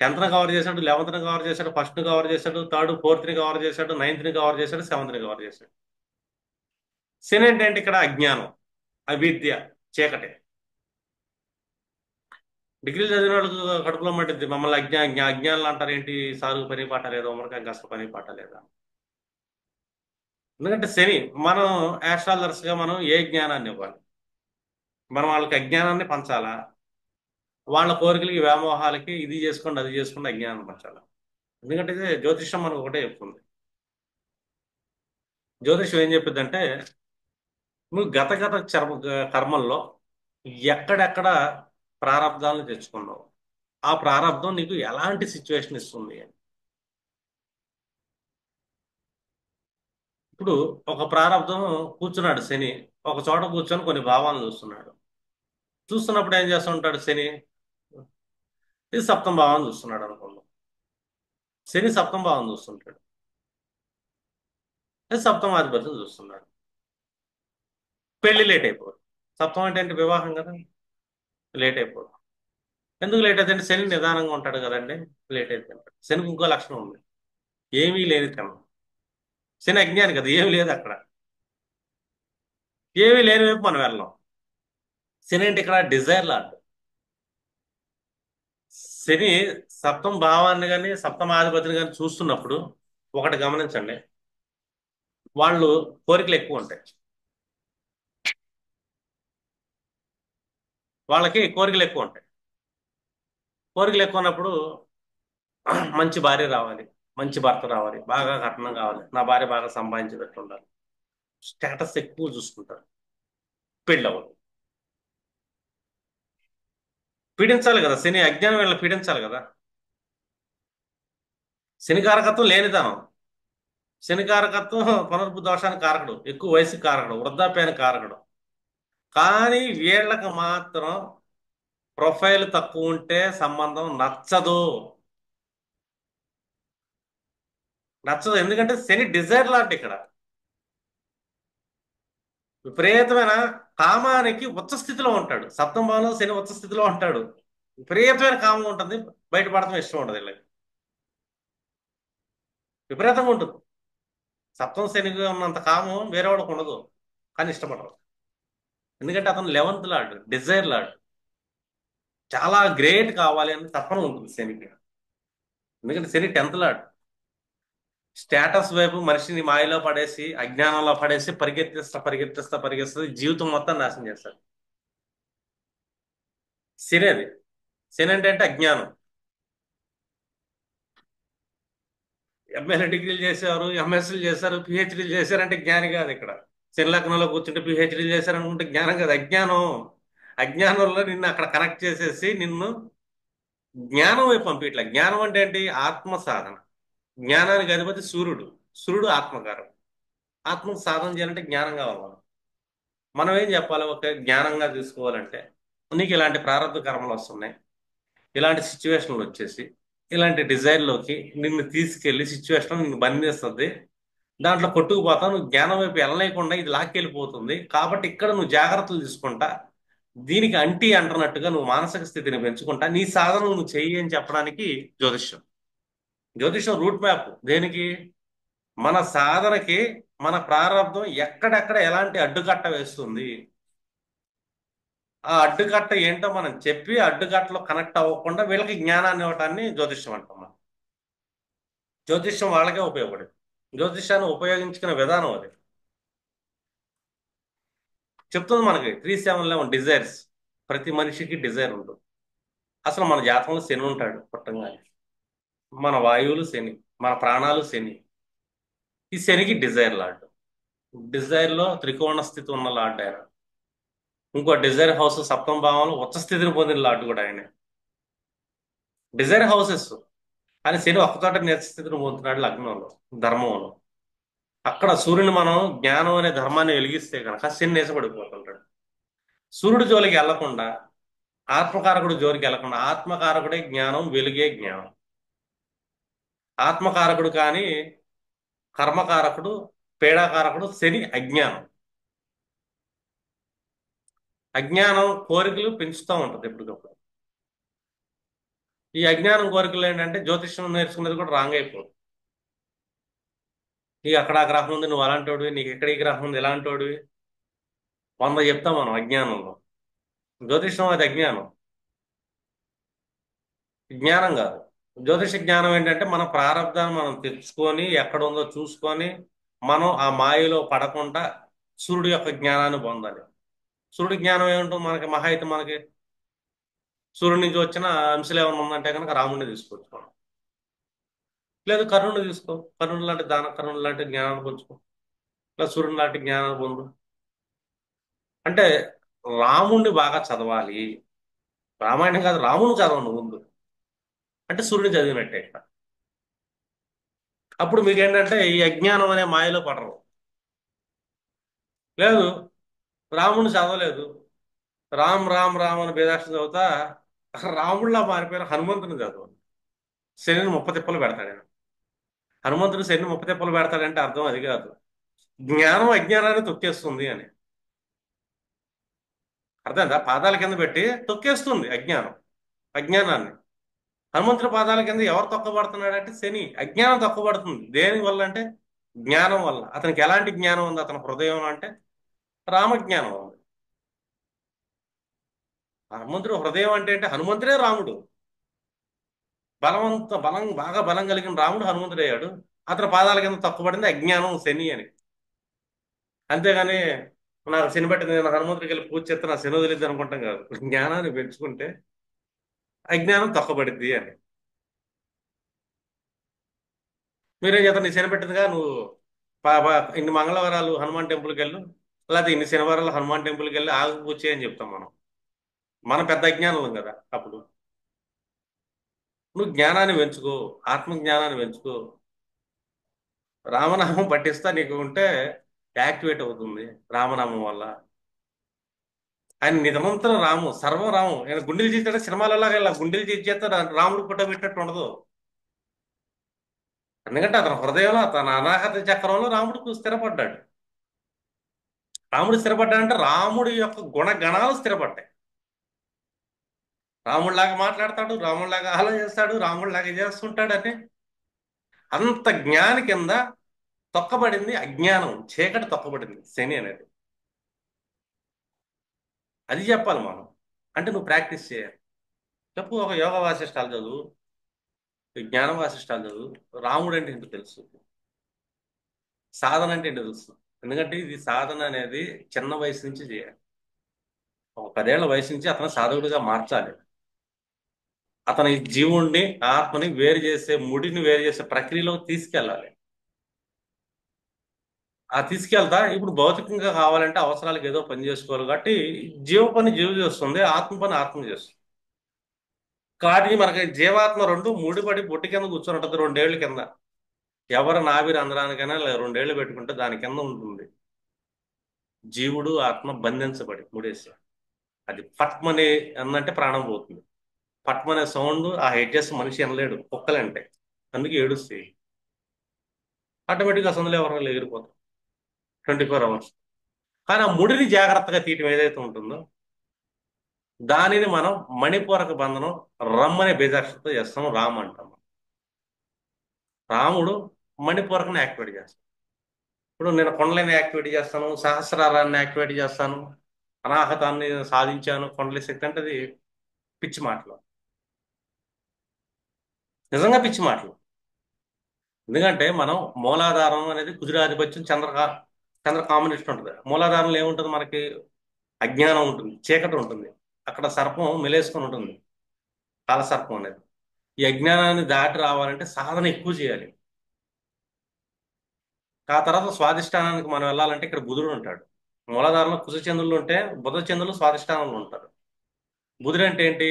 A: 10th కవర్ చేశాడు, 11th కవర్ చేశాడు, ఫస్ట్ కవర్ చేశాడు, థర్డ్ ఫోర్త్ ని కవర్ చేశాడు, 9th కవర్ చేశాడు, 7th కవర్ చేశాడు. శని ఏంటంటే ఇక్కడ అజ్ఞానం, అవిద్య, చీకటి. డిగ్రీలు చదివిన వాళ్ళకు కడుపులో మట్టింది. మమ్మల్ని అజ్ఞానులు అంటారు ఏంటి? సారు పని పాట లేదా, ఉమ్మడికాయ కాస్త పని పాట లేదా. ఎందుకంటే శని, మనం యాస్ట్రాలజర్స్ గా మనం ఏ జ్ఞానాన్ని ఇవ్వాలి? మనం వాళ్ళకి అజ్ఞానాన్ని పంచాలా? వాళ్ళ కోరికలకి వ్యామోహాలకి ఇది చేసుకోండి అది చేసుకోండి అజ్ఞానం పంచాలా? ఎందుకంటే ఇది జ్యోతిష్యం మనకు ఒకటే చెప్తుంది. జ్యోతిష్యం ఏం చెప్పిందంటే, నువ్వు గత గత కర్మల్లో ఎక్కడెక్కడ ప్రారంధాలను తెచ్చుకున్నావు, ఆ ప్రారంధం నీకు ఎలాంటి సిచ్యువేషన్ ఇస్తుంది అని. ఇప్పుడు ఒక ప్రారంధం కూర్చున్నాడు శని, ఒక చోట కూర్చొని కొన్ని భావాలను చూస్తున్నాడు. చూస్తున్నప్పుడు ఏం చేస్తూ ఉంటాడు శని? ఇది సప్తమ భావాన్ని చూస్తున్నాడు అనుకుందాం. శని సప్తమ భావం చూస్తుంటాడు, ఇది సప్తమాధిపతిని చూస్తున్నాడు. పెళ్లి లేట్ అయిపోదు. సప్తమం అంటే ఏంటి? వివాహం కదా. లేట్ అయిపోదు. ఎందుకు లేట్ అవుతుంది? శని నిదానంగా ఉంటాడు కదండి, లేట్ అయిపోయింది. శనికి ఇంకో లక్షణం ఉంది. ఏమీ లేనితనం. శని అజ్ఞాని కదా, ఏమీ లేదు అక్కడ. ఏమీ లేని వైపు మనం వెళ్ళాం. శని అంటే ఇక్కడ డిజైర్ లాంటి. శని సప్తమ భావాన్ని కానీ సప్తమాధిపతిని కానీ చూస్తున్నప్పుడు ఒకటి గమనించండి, వాళ్ళు కోరికలు ఎక్కువ ఉంటాయి. వాళ్ళకి కోరికలు ఎక్కువ ఉంటాయి. కోరికలు ఎక్కువ ఉన్నప్పుడు మంచి భార్య రావాలి, మంచి భర్త రావాలి, బాగా కట్నం కావాలి, నా భార్య బాగా సంపాదించేటట్టు ఉండాలి, స్టేటస్ ఎక్కువ చూసుకుంటారు. పెళ్ళి అవ్వదు. పీడించాలి కదా, శని అజ్ఞానం వీళ్ళని పీడించాలి కదా. శని కారకత్వం లేనితనం. శని కారకత్వం పునర్భు దోషానికి కారకుడు, ఎక్కువ వయసుకి కారకుడు, వృద్ధాప్యానికి కారకుడు. కానీ వీళ్ళకి మాత్రం ప్రొఫైల్ తక్కువ ఉంటే సంబంధం నచ్చదు. నచ్చదు ఎందుకంటే శని డిజైర్ లాంటి ఇక్కడ. విపరీతమైన కామానికి ఉచ్చ స్థితిలో ఉంటాడు, సప్తమ భావంలో శని ఉచ్చ స్థితిలో ఉంటాడు. విపరీతమైన కామం ఉంటుంది, బయటపడటం ఇష్టం ఉండదు వీళ్ళకి. విపరీతంగా ఉంటుంది. సప్తమ శనికి ఉన్నంత కామం వేరే వాళ్ళకి ఉండదు. కానీ ఇష్టపడరు. ఎందుకంటే అతను 11th లార్డ్, డిజైర్ లార్డ్. చాలా గ్రేట్ కావాలి అని తపన ఉంటుంది శనికి. ఎందుకంటే శని 10th లార్డ్. స్టేటస్ వైపు మనిషిని మాయలో పడేసి అజ్ఞానంలో పడేసి పరిగెత్తిస్తా పరిగెత్తిస్తా పరిగెత్తిస్తే జీవితం మొత్తం నాశనం చేస్తాడు. శని అది. శని అంటే అజ్ఞానం. ఎంఏలు డిగ్రీలు చేసేవారు, ఎంఎస్సీలు చేశారు, పిహెచ్డీలు చేశారంటే జ్ఞాని కాదు ఇక్కడ. శని లగ్నంలో కూర్చుంటే పిహెచ్డీలు చేశారనుకుంటే జ్ఞానం కాదు, అజ్ఞానం. అజ్ఞానంలో నిన్ను అక్కడ కనెక్ట్ చేసేసి నిన్ను జ్ఞానం వైపు పంపిట్లా. జ్ఞానం అంటే ఏంటి? ఆత్మ సాధన. జ్ఞానానికి అధిపతి సూర్యుడు. సూర్యుడు ఆత్మకారం. ఆత్మకు సాధన చేయాలంటే జ్ఞానం కావాలి మనం. మనం ఏం చెప్పాలి ఒక జ్ఞానంగా తీసుకోవాలంటే, నీకు ఇలాంటి ప్రారంభ కర్మలు వస్తున్నాయి, ఇలాంటి సిచ్యువేషన్లు వచ్చేసి ఇలాంటి డిజైర్లోకి నిన్ను తీసుకెళ్లి సిచ్యువేషన్ నిన్ను బంధిస్తుంది, దాంట్లో కొట్టుకుపోతావు, నువ్వు జ్ఞానం వైపు వెళ్ళలేకుండా ఇది లాక్కెళ్ళిపోతుంది, కాబట్టి ఇక్కడ నువ్వు జాగ్రత్తలు తీసుకుంటా, దీనికి అంటీ అంటున్నట్టుగా నువ్వు మానసిక స్థితిని పెంచుకుంటా నీ సాధన నువ్వు చెయ్యి అని చెప్పడానికి జ్యోతిష్యం. జ్యోతిష్యం రూట్ మ్యాప్ దేనికి? మన సాధనకి మన ప్రారంభం ఎక్కడెక్కడ ఎలాంటి అడ్డుకట్ట వేస్తుంది, ఆ అడ్డుకట్ట ఏంటో మనం చెప్పి అడ్డుకట్టలో కనెక్ట్ అవ్వకుండా వీళ్ళకి జ్ఞానాన్ని ఇవ్వటాన్ని జ్యోతిష్యం అంటాం మనం. జ్యోతిష్యం వాళ్ళకే ఉపయోగపడేది. జ్యోతిష్యాన్ని ఉపయోగించుకునే విధానం అది చెప్తుంది మనకి. 3 7 11 డిజైర్స్. ప్రతి మనిషికి డిజైర్ ఉంటుంది. అసలు మన జాతకంలో శని ఉంటాడు పుట్టంగానే. మన వాయువులు శని, మన ప్రాణాలు శని. ఈ శనికి డిజైర్ లార్డ్. డిజైర్ లో త్రికోణ స్థితి ఉన్న లార్డ్ ఆయన. ఇంకో డిజైర్ హౌస్ సప్తమ భావంలో ఉచ్చ స్థితిని పొందిన లార్డ్ కూడా ఆయన. Desire houses. కానీ శని ఒక్కచోట నీచ స్థితిని పొందుతున్నాడు లగ్నంలో, ధర్మంలో. అక్కడ సూర్యుని మనం జ్ఞానం అనే ధర్మాన్ని వెలిగిస్తే కనుక శని నీచపడిపోతుంటాడు. సూర్యుడి జోలికి వెళ్లకుండా, ఆత్మకారకుడు జోలికి వెళ్లకుండా, ఆత్మకారకుడే జ్ఞానం, వెలుగే జ్ఞానం. ఆత్మకారకుడు కానీ కర్మకారకుడు, పీడాకారకుడు శని అజ్ఞానం. అజ్ఞానం కోరికలు పెంచుతూ ఉంటుంది ఎప్పటికప్పుడు. ఈ అజ్ఞానం కోరికలు ఏంటంటే జ్యోతిష్యం నేర్చుకునేది కూడా రాంగ్ అయిపోతుంది. నీకు అక్కడ ఆ గ్రహం ఉంది, నువ్వు అలాంటి వాడివి, నీకు ఎక్కడ ఈ గ్రహం ఉంది ఇలాంటి వాడివి, 100 చెప్తాం మనం అజ్ఞానంలో. జ్యోతిష్యం అది అజ్ఞానం. జ్ఞానం కాదు. జ్యోతిష జ్ఞానం ఏంటంటే మన ప్రారంధాన్ని మనం తెచ్చుకొని ఎక్కడ ఉందో చూసుకొని మనం ఆ మాయలో పడకుండా సూర్యుడు యొక్క జ్ఞానాన్ని పొందాలి. సూర్యుడి జ్ఞానం ఏముంటుంది మనకి? మహా అయితే మనకి సూర్యుడి నుంచి వచ్చిన అంశాలు ఏమైనా ఉందంటే కనుక రాముడిని తీసుకోవచ్చు మనం. లేదు కర్ణుడిని తీసుకో, కర్ణుడు లాంటి దాన, కర్ణుడు లాంటి జ్ఞానాన్ని పొందుకో, లేదా సూర్యుడు లాంటి జ్ఞానాన్ని పొందు. అంటే రాముణ్ణి బాగా చదవాలి. రామాయణం కాదు, రాముని చదవండి ముందు. అంటే సూర్యుని చదివినట్టే ఇక్కడ. అప్పుడు మీకు ఏంటంటే ఈ అజ్ఞానం అనే మాయలో పడరు. లేదు రాముని చదవలేదు, రామ్ రామ్ రామ్ అని బేదాక్ష చదువుతా రాముడిలా మారిపోయిన హనుమంతుని చదువు. శనిని ముప్పతిప్పలు పెడతాడు ఆయన. హనుమంతుడు శనిని ముప్పతిప్పలు పెడతాడంటే అర్థం అది కాదు, జ్ఞానం అజ్ఞానాన్ని తొక్కేస్తుంది అని. అర్థమైందా? పాదాల కింద పెట్టి తొక్కేస్తుంది అజ్ఞానం అజ్ఞానాన్ని. హనుమంతుడి పాదాల కింద ఎవరు తొక్కబడుతున్నాడంటే శని, అజ్ఞానం తొక్కబడుతుంది. దేని వల్ల అంటే జ్ఞానం వల్ల. అతనికి ఎలాంటి జ్ఞానం ఉంది అతని హృదయం అంటే? రామజ్ఞానం ఉంది. హనుమంతుడు హృదయం అంటే హనుమంతుడే రాముడు. బలవంత బలం బాగా బలం కలిగిన రాముడు హనుమంతుడయ్యాడు. అతని పాదాల కింద తొక్కబడింది అజ్ఞానం, శని అని. అంతేగాని నాకు శని పట్టింది, నేను హనుమంతుడికి వెళ్ళి పూజ చేస్తే నా శని వదిలిద్ది అనుకుంటాం కాదు. జ్ఞానాన్ని పెంచుకుంటే అజ్ఞానం తొక్కబడిద్ది అని. మీరేం చేస్తారు? నీ శని పెట్టిందిగా, నువ్వు ఇన్ని మంగళవారాలు హనుమాన్ టెంపుల్కి వెళ్ళు, లేకపోతే ఇన్ని శనివారాలు హనుమాన్ టెంపుల్కి వెళ్ళి ఆగు పూజ చేయని చెప్తాం మనం. మన పెద్ద అజ్ఞానం కదా అప్పుడు. నువ్వు జ్ఞానాన్ని పెంచుకో, ఆత్మ జ్ఞానాన్ని పెంచుకో. రామనామం పట్టిస్తా నీకు ఉంటే యాక్టివేట్ అవుతుంది రామనామం వల్ల. ఆయన నిజమంతా రాము, సర్వం రాము. ఆయన గుండెలు చేస్తాడు సినిమాలలో, ఇలా గుండెలు చేస్తే రాముడు పుట్ట పెట్టినట్టు ఉండదు. ఎందుకంటే అతని హృదయంలో, తన అనాహత చక్రంలో రాముడు స్థిరపడ్డాడు. రాముడు స్థిరపడ్డాడంటే రాముడి యొక్క గుణగణాలు స్థిరపడ్డాయి. రాముడిలాగా మాట్లాడతాడు, రాముడిలాగా ఆలోచిస్తాడు, రాముడిలాగా చేస్తుంటాడు అని. అంత జ్ఞాని కింద తొక్కబడింది అజ్ఞానం, చీకటి తొక్కబడింది శని అనేది. అది చెప్పాలి మనం. అంటే నువ్వు ప్రాక్టీస్ చేయాలి. చెప్పు, ఒక యోగ వాసిష్టాలు చదువు, ఈ జ్ఞాన వాసిష్టాలు చదువు. రాముడు అంటే ఏంటో తెలుసు, సాధన అంటే ఏంటో తెలుసు. ఎందుకంటే ఇది సాధన అనేది చిన్న వయసు నుంచి చేయాలి. ఒక 10 ఏళ్ల వయసు నుంచి అతను సాధకుడిగా మార్చాలి. అతని జీవుణ్ణి, ఆత్మని వేరు చేసే, ముడిని వేరు చేసే ప్రక్రియలో తీసుకెళ్ళాలి. ఆ తీసుకెళ్తా ఇప్పుడు భౌతికంగా కావాలంటే అవసరాలకు ఏదో పని చేసుకోవాలి కాబట్టి జీవ పని జీవ చేస్తుంది, ఆత్మ పని ఆత్మ చేస్తుంది. కానీ మనకి జీవాత్మ రెండు ముడిపడి బొట్టి కింద కూర్చొని ఉంటుంది 2 ఏళ్ల కింద. ఎవరు నాభిరి అందడానికైనా 2 ఏళ్లు పెట్టుకుంటే దాని కింద ఉంటుంది. జీవుడు ఆత్మ బంధించబడి ముడేసి, అది పట్మనే అన్నంటే ప్రాణం పోతుంది. పట్మనే సౌండ్ ఆ హెడ్జెస్ మనిషి అనలేడు, కుక్కలంటే. అందుకే ఏడుస్తాయి. ఆటోమేటిక్గా అసలు ఎవరైనా ఎగిరిపోతారు 24 hours. కానీ ఆ ముడిని జాగ్రత్తగా తీయటం ఏదైతే ఉంటుందో దానిని మనం మణిపూరక బంధనం, రమ్మనే బీజాక్షరతో చేస్తాం, రామ్ అంటాం. రాముడు మణిపూరకని యాక్టివేట్ చేస్తాం. ఇప్పుడు నేను కొండలని యాక్టివేట్ చేస్తాను, సహస్రారాన్ని యాక్టివేట్ చేస్తాను, అనాహతాన్ని సాధించాను, కొండల శక్తి అంటే అది పిచ్చి మాటలు. నిజంగా పిచ్చి మాటలు. ఎందుకంటే మనం మూలాధారం అనేది కుజురాధిపత్యం, చంద్ర కాంబినేషన్ ఉంటుంది. మూలాధారంలో ఏముంటుంది మనకి? అజ్ఞానం ఉంటుంది, చీకటి ఉంటుంది. అక్కడ సర్పం మెలేసుకొని ఉంటుంది, కాలసర్పం అనేది. ఈ అజ్ఞానాన్ని దాటి రావాలంటే సాధన ఎక్కువ చేయాలి. ఆ తర్వాత స్వాధిష్టానానికి మనం వెళ్ళాలంటే ఇక్కడ బుధుడు ఉంటాడు. మూలాధారంలో కుజ చంద్రులు ఉంటే బుధ చంద్రులు స్వాధిష్టానంలో ఉంటారు. బుధుడు అంటే ఏంటి?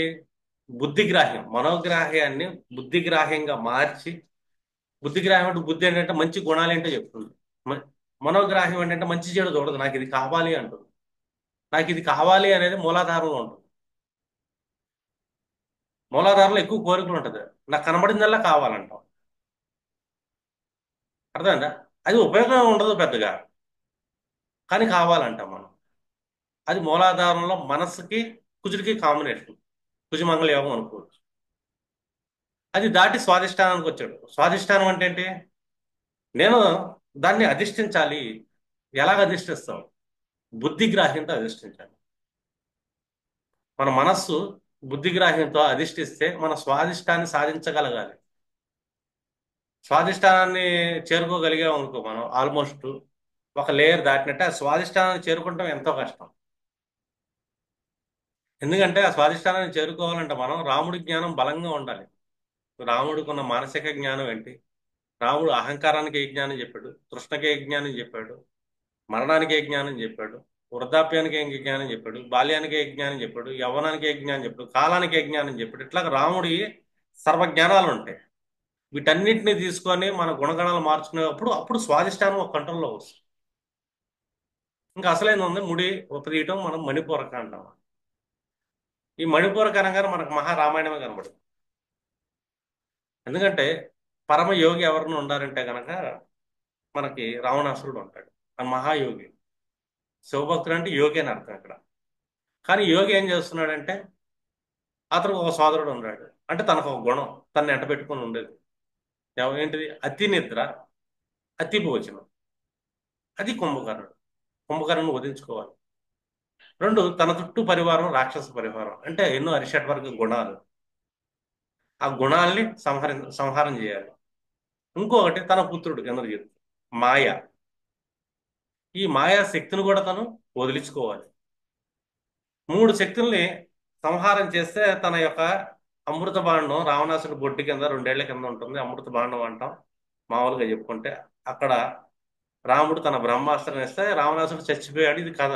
A: బుద్ధిగ్రాహ్యం, మనోగ్రాహ్యాన్ని బుద్ధిగ్రాహ్యంగా మార్చి, బుద్ధిగ్రాహ్యం అంటే బుద్ధి ఏంటంటే మంచి గుణాలు ఏంటో చెప్తుంది. మ- మనోగ్రాహ్యం ఏంటంటే మంచి చెడు చూడదు, నాకు ఇది కావాలి అంటుంది. నాకు ఇది కావాలి అనేది మూలాధారంలో ఉంటుంది. మూలాధారంలో ఎక్కువ కోరికలు ఉంటుంది. నాకు కనబడిందల్లా కావాలంటాం. అర్థమైందా? అది ఉపయోగం ఉండదు పెద్దగా, కానీ కావాలంటాం మనం. అది మూలాధారంలో మనస్సుకి కుజుడికి కాంబినేషన్, కుజమంగళ యోగం అనుకోవచ్చు. అది దాటి స్వాధిష్టానానికి వచ్చాడు. స్వాధిష్టానం అంటే ఏంటి? నేను దాన్ని అధిష్ఠించాలి. ఎలాగ అధిష్ఠిస్తాం? బుద్ధిగ్రాహ్యంతో అధిష్ఠించాలి. మన మనస్సు బుద్ధిగ్రాహ్యంతో అధిష్ఠిస్తే మన స్వాధిష్టాన్ని సాధించగలగాలి. స్వాధిష్టానాన్ని చేరుకోగలిగాం అనుకో, మనం ఆల్మోస్ట్ ఒక లేయర్ దాటినట్టే. ఆ స్వాధిష్టానాన్ని చేరుకుంటాం ఎంతో కష్టం. ఎందుకంటే ఆ స్వాధిష్టానాన్ని చేరుకోవాలంటే మనం రాముడి జ్ఞానం బలంగా ఉండాలి. రాముడికి ఉన్న మానసిక జ్ఞానం ఏంటి? రాముడు అహంకారానికి ఏ జ్ఞానం చెప్పాడు, తృష్ణకి ఏ జ్ఞానం చెప్పాడు, మరణానికి ఏ జ్ఞానం చెప్పాడు, వృద్ధాప్యానికి ఏ జ్ఞానం చెప్పాడు, బాల్యానికి ఏ జ్ఞానం చెప్పాడు, యవ్వనానికి ఏ జ్ఞానం చెప్పాడు, కాలానికి ఏ జ్ఞానం చెప్పాడు. ఇట్లా రాముడి సర్వజ్ఞానాలు ఉంటాయి. వీటన్నిటిని తీసుకొని మన గుణగణాలు మార్చుకునేటప్పుడు అప్పుడు స్వాధిష్టానం ఒక కంట్రోల్లో వస్తుంది. ఇంకా అసలైంది ఉంది ముడి ఉపదీయటం, మనం మణిపూరక అంటాం. ఈ మణిపూరక అనగానే మనకు మహారామాయణమే కనబడుతుంది. ఎందుకంటే పరమ యోగి ఎవరిని ఉండాలంటే గనక మనకి రావణాసురుడు ఉంటాడు. ఆ మహాయోగి. శివభక్తుడు అంటే యోగి అని అర్థం ఇక్కడ. కానీ యోగి ఏం చేస్తున్నాడంటే అతనికి ఒక సోదరుడు ఉన్నాడు. అంటే తనకు ఒక గుణం తనని ఎంట పెట్టుకుని ఉండేది. ఏంటిది? అతి నిద్ర, అతి భోజనం. అది కుంభకర్ణుడు. కుంభకర్ణుని వదిలించుకోవాలి. రెండు, తన చుట్టూ పరివారం రాక్షస పరివారం, అంటే ఎన్నో అరిషడ్వర్గ గుణాలు. ఆ గుణాల్ని సంహారం చేయాలి. ఇంకొకటి తన పుత్రుడు ఇంద్రజిత్. మాయ. ఈ మాయా శక్తిని కూడా తను వదిలించుకోవాలి. మూడు శక్తుల్ని సంహారం చేస్తే తన యొక్క అమృత బాండం రావణాసుడి బొడ్డు కింద 2 ఏళ్ల కింద ఉంటుంది. అమృత బాండం అంటాం మామూలుగా చెప్పుకుంటే. అక్కడ రాముడు తన బ్రహ్మాస్త్రం ఇస్తే రావణాసుడు చచ్చిపోయాడు. ఇది కథ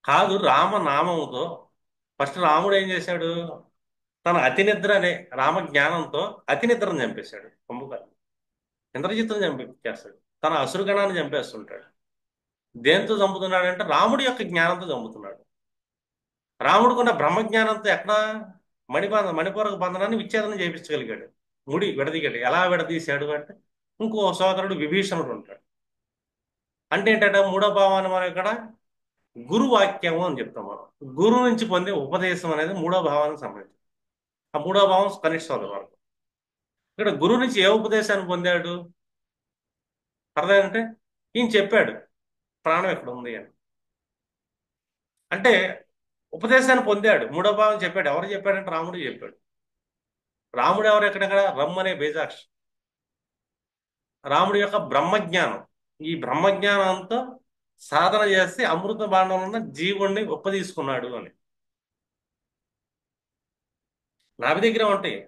A: కాదు. రామనామంతో ఫస్ట్ రాముడు ఏం చేశాడు? తన అతి నిద్ర అనే రామ జ్ఞానంతో అతి నిద్రను చంపేశాడు కుంభకర్ణుడు. ఇంద్రజిత్తుని చంపేస్తాడు. తన అసురుగణాన్ని చంపేస్తుంటాడు. దేంతో చంపుతున్నాడంటే రాముడి యొక్క జ్ఞానంతో చంపుతున్నాడు. రాముడికున్న బ్రహ్మజ్ఞానంతో ఎక్కడ మణిపూరక బంధనాన్ని విచ్ఛేదనం చేయించగలిగాడు. ముడి విడదీగాడు. ఎలా విడదీశాడు అంటే ఇంకో సోదరుడు విభీషణుడు ఉంటాడు. అంటే ఏంటంటే మూడో భావాన్ని మనం ఇక్కడ గురువాక్యము అని చెప్తాం మనం. గురువు నుంచి పొందే ఉపదేశం అనేది మూడో భావానికి సంబంధించి. ఆ మూడో భావం కనిష్ట సోదరు వరకు. ఇక్కడ గురువు నుంచి ఏ ఉపదేశాన్ని పొందాడు? అర్థమంటే ఈయన చెప్పాడు ప్రాణం ఎక్కడ ఉంది అని. అంటే ఉపదేశాన్ని పొందాడు. మూడో భావం చెప్పాడు. ఎవరు చెప్పాడంటే రాముడు చెప్పాడు. రాముడు ఎవరు? ఎక్కడెక్కడ రమ్మనే బేజాక్ష. రాముడి యొక్క బ్రహ్మజ్ఞానం. ఈ బ్రహ్మజ్ఞానంతో సాధన చేసి అమృత బాండంలో ఉన్న జీవుణ్ణి ఒప్పదీసుకున్నాడు అని. నాభి దగ్గర ఉంటాయి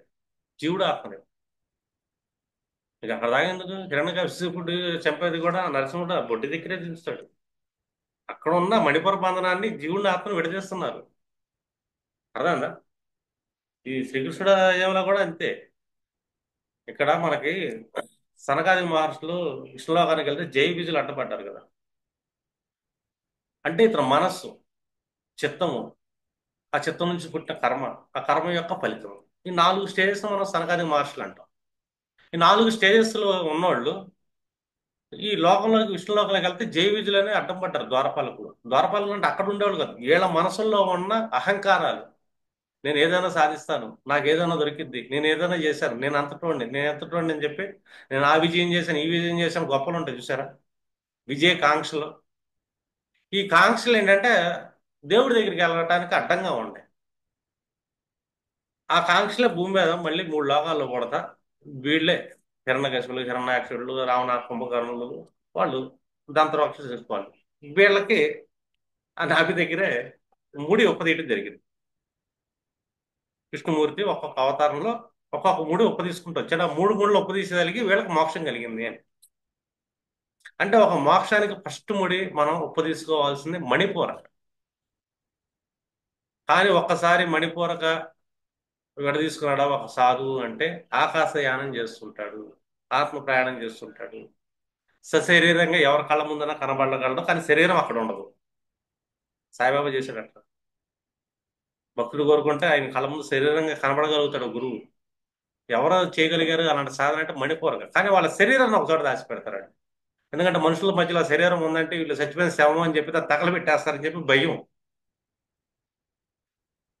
A: జీవుడు ఆత్మని. ఇక అక్కడ దాకా ఎందుకు? హిరణ్యకశిపుడు చంపేది కూడా నరసింహుడు ఆ బొడ్డి దగ్గరే చూస్తాడు. అక్కడ ఉన్న మణిపుర బంధనాన్ని జీవుడిని ఆత్మను విడదీస్తున్నారు. అర్థమైందా? ఈ శ్రీకృష్ణుడు ఏమైనా కూడా అంతే. ఇక్కడ మనకి సనకాది మహర్షులు విష్ణులోకానికి వెళ్తే జై బీజులు అడ్డపడ్డారు కదా. అంటే ఇతను మనస్సు, చిత్తము, ఆ చిత్తం నుంచి పుట్టిన కర్మ, ఆ కర్మ యొక్క ఫలితం. ఈ 4 స్టేజెస్ మనం సనకాది మహర్షులు అంటాం. ఈ 4 స్టేజెస్ లో ఉన్నోళ్ళు ఈ లోకంలోకి విష్ణు లోకంలోకి వెళ్తే జై విజులనే అడ్డం పడ్డారు. ద్వారపాలకులు. ద్వారపాలకులు అంటే అక్కడ ఉండేవాళ్ళు కాదు. వీళ్ళ మనసుల్లో ఉన్న అహంకారాలు. నేను ఏదైనా సాధిస్తాను, నాకు ఏదైనా దొరికిద్ది, నేను ఏదైనా చేశాను, నేను అంతటోండి, నేను ఎంతటోండి అని చెప్పి నేను ఆ విజయం చేశాను, ఈ విజయం చేశాను, గొప్పలు ఉంటాయి చూసారా విజయ కాంక్షలు. ఈ కాంక్షలు ఏంటంటే దేవుడి దగ్గరికి వెళ్ళటానికి అడ్డంగా ఉంటాయి. ఆ కాంక్షలే భూమి మీద మళ్ళీ 3 లోకాల్లో పడతా వీళ్ళే హిరణ్యకశిపులు, హిరణ్యాక్షులు, రావణ కుంభకర్ణులు, వాళ్ళు దంతరాక్ష చేసుకోవాలి. వీళ్ళకి ఆ నాభి దగ్గరే ముడి ఉప్పదీయటం జరిగింది. విష్ణుమూర్తి ఒక్కొక్క అవతారంలో ఒక్కొక్క ముడి ఉప్పదీసుకుంటూ వచ్చాడు. ఆ 3 ముళ్ళు ఉప్పదీసేదానికి వీళ్ళకి మోక్షం కలిగింది అని. అంటే ఒక మోక్షానికి ఫస్ట్ ముడి మనం ఉప్పదీసుకోవాల్సింది మణిపూరక. కానీ ఒక్కసారి మణిపూరక విడదీసుకున్నాడా ఒక సాధువు అంటే ఆకాశయానం చేస్తుంటాడు, ఆత్మ ప్రయాణం చేస్తుంటాడు. సశరీరంగా ఎవరి కళ్ళ ముందన కనబడగలడు, కానీ శరీరం అక్కడ ఉండదు. సాయిబాబా చేశాడట. భక్తుడు కోరుకుంటే ఆయన కళ్ళ ముందు శరీరంగా కనబడగలుగుతాడు గురువు. ఎవరో చేయగలిగారు అలాంటి సాధన అంటే మణిపూరక. కానీ వాళ్ళ శరీరాన్ని ఒక చోట దాచిపెడతారు. ఎందుకంటే మనుషుల మధ్యలో శరీరం ఉందంటే వీళ్ళు చచ్చిపోయిన శవం అని చెప్పి దాన్ని తగలబెట్టేస్తారని చెప్పి భయం.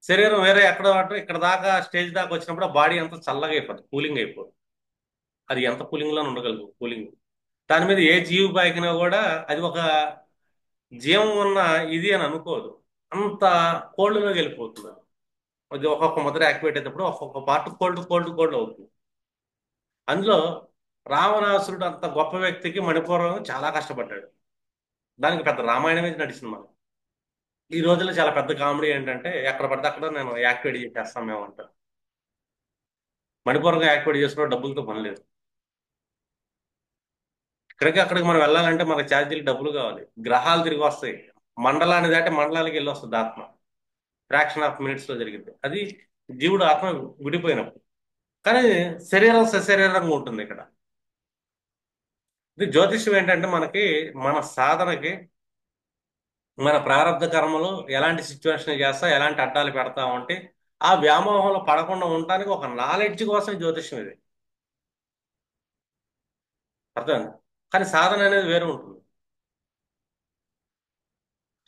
A: శరీరం వేరే ఎక్కడ అంటే ఇక్కడ దాకా స్టేజ్ దాకా వచ్చినప్పుడు ఆ బాడీ అంతా చల్లగా అయిపోతుంది, కూలింగ్ అయిపోతుంది. అది ఎంత కూలింగ్ లో ఉండగలదు కూలింగ్. దాని మీద ఏ జీవి పాకినా కూడా అది ఒక జీవం ఉన్న ఇది అని అనుకోదు. అంత కోల్డ్లోకి వెళ్ళిపోతుంది. అది ఒక్కొక్క ముద్ర యాక్టివేట్ అయినప్పుడు ఒక్కొక్క పార్ట్ కోల్డ్ కోల్డ్ కోల్డ్ అవుతుంది. అందులో రావణాసురుడు అంత గొప్ప వ్యక్తికి మణిపూర్వం చాలా కష్టపడ్డాడు. దానికి పెద్ద రామాయణమే నడిచింది మనం. ఈ రోజుల్లో చాలా పెద్ద కామెడీ ఏంటంటే ఎక్కడ పడితే అక్కడ నేను యాక్టివేట్ చేసేస్తాం మేము అంటారు. మణిపూర్వకంగా యాక్టివేట్ చేసుకున్న డబ్బులతో పని లేదు. ఇక్కడికి అక్కడికి మనం వెళ్ళాలంటే మనకు ఛార్జీలు డబ్బులు కావాలి. గ్రహాలు తిరిగి వస్తాయి. మండలాన్ని దాటి మండలానికి వెళ్ళి వస్తుంది ఆత్మ. ఫ్రాక్షన్ ఆఫ్ మినిట్స్ లో జరిగింది అది. జీవుడు ఆత్మ విడిపోయినప్పుడు. కానీ శరీరం సశరీరంగా ఉంటుంది ఇక్కడ. ఇది జ్యోతిష్యం ఏంటంటే మనకి మన సాధనకి మన ప్రారంభ కర్మలు ఎలాంటి సిచ్యువేషన్ చేస్తా, ఎలాంటి అడ్డాలు పెడతా ఉంటే ఆ వ్యామోహంలో పడకుండా ఉండటానికి ఒక నాలెడ్జ్ కోసం జ్యోతిష్యం ఇది. అర్థమైంది? కానీ సాధన అనేది వేరే ఉంటుంది.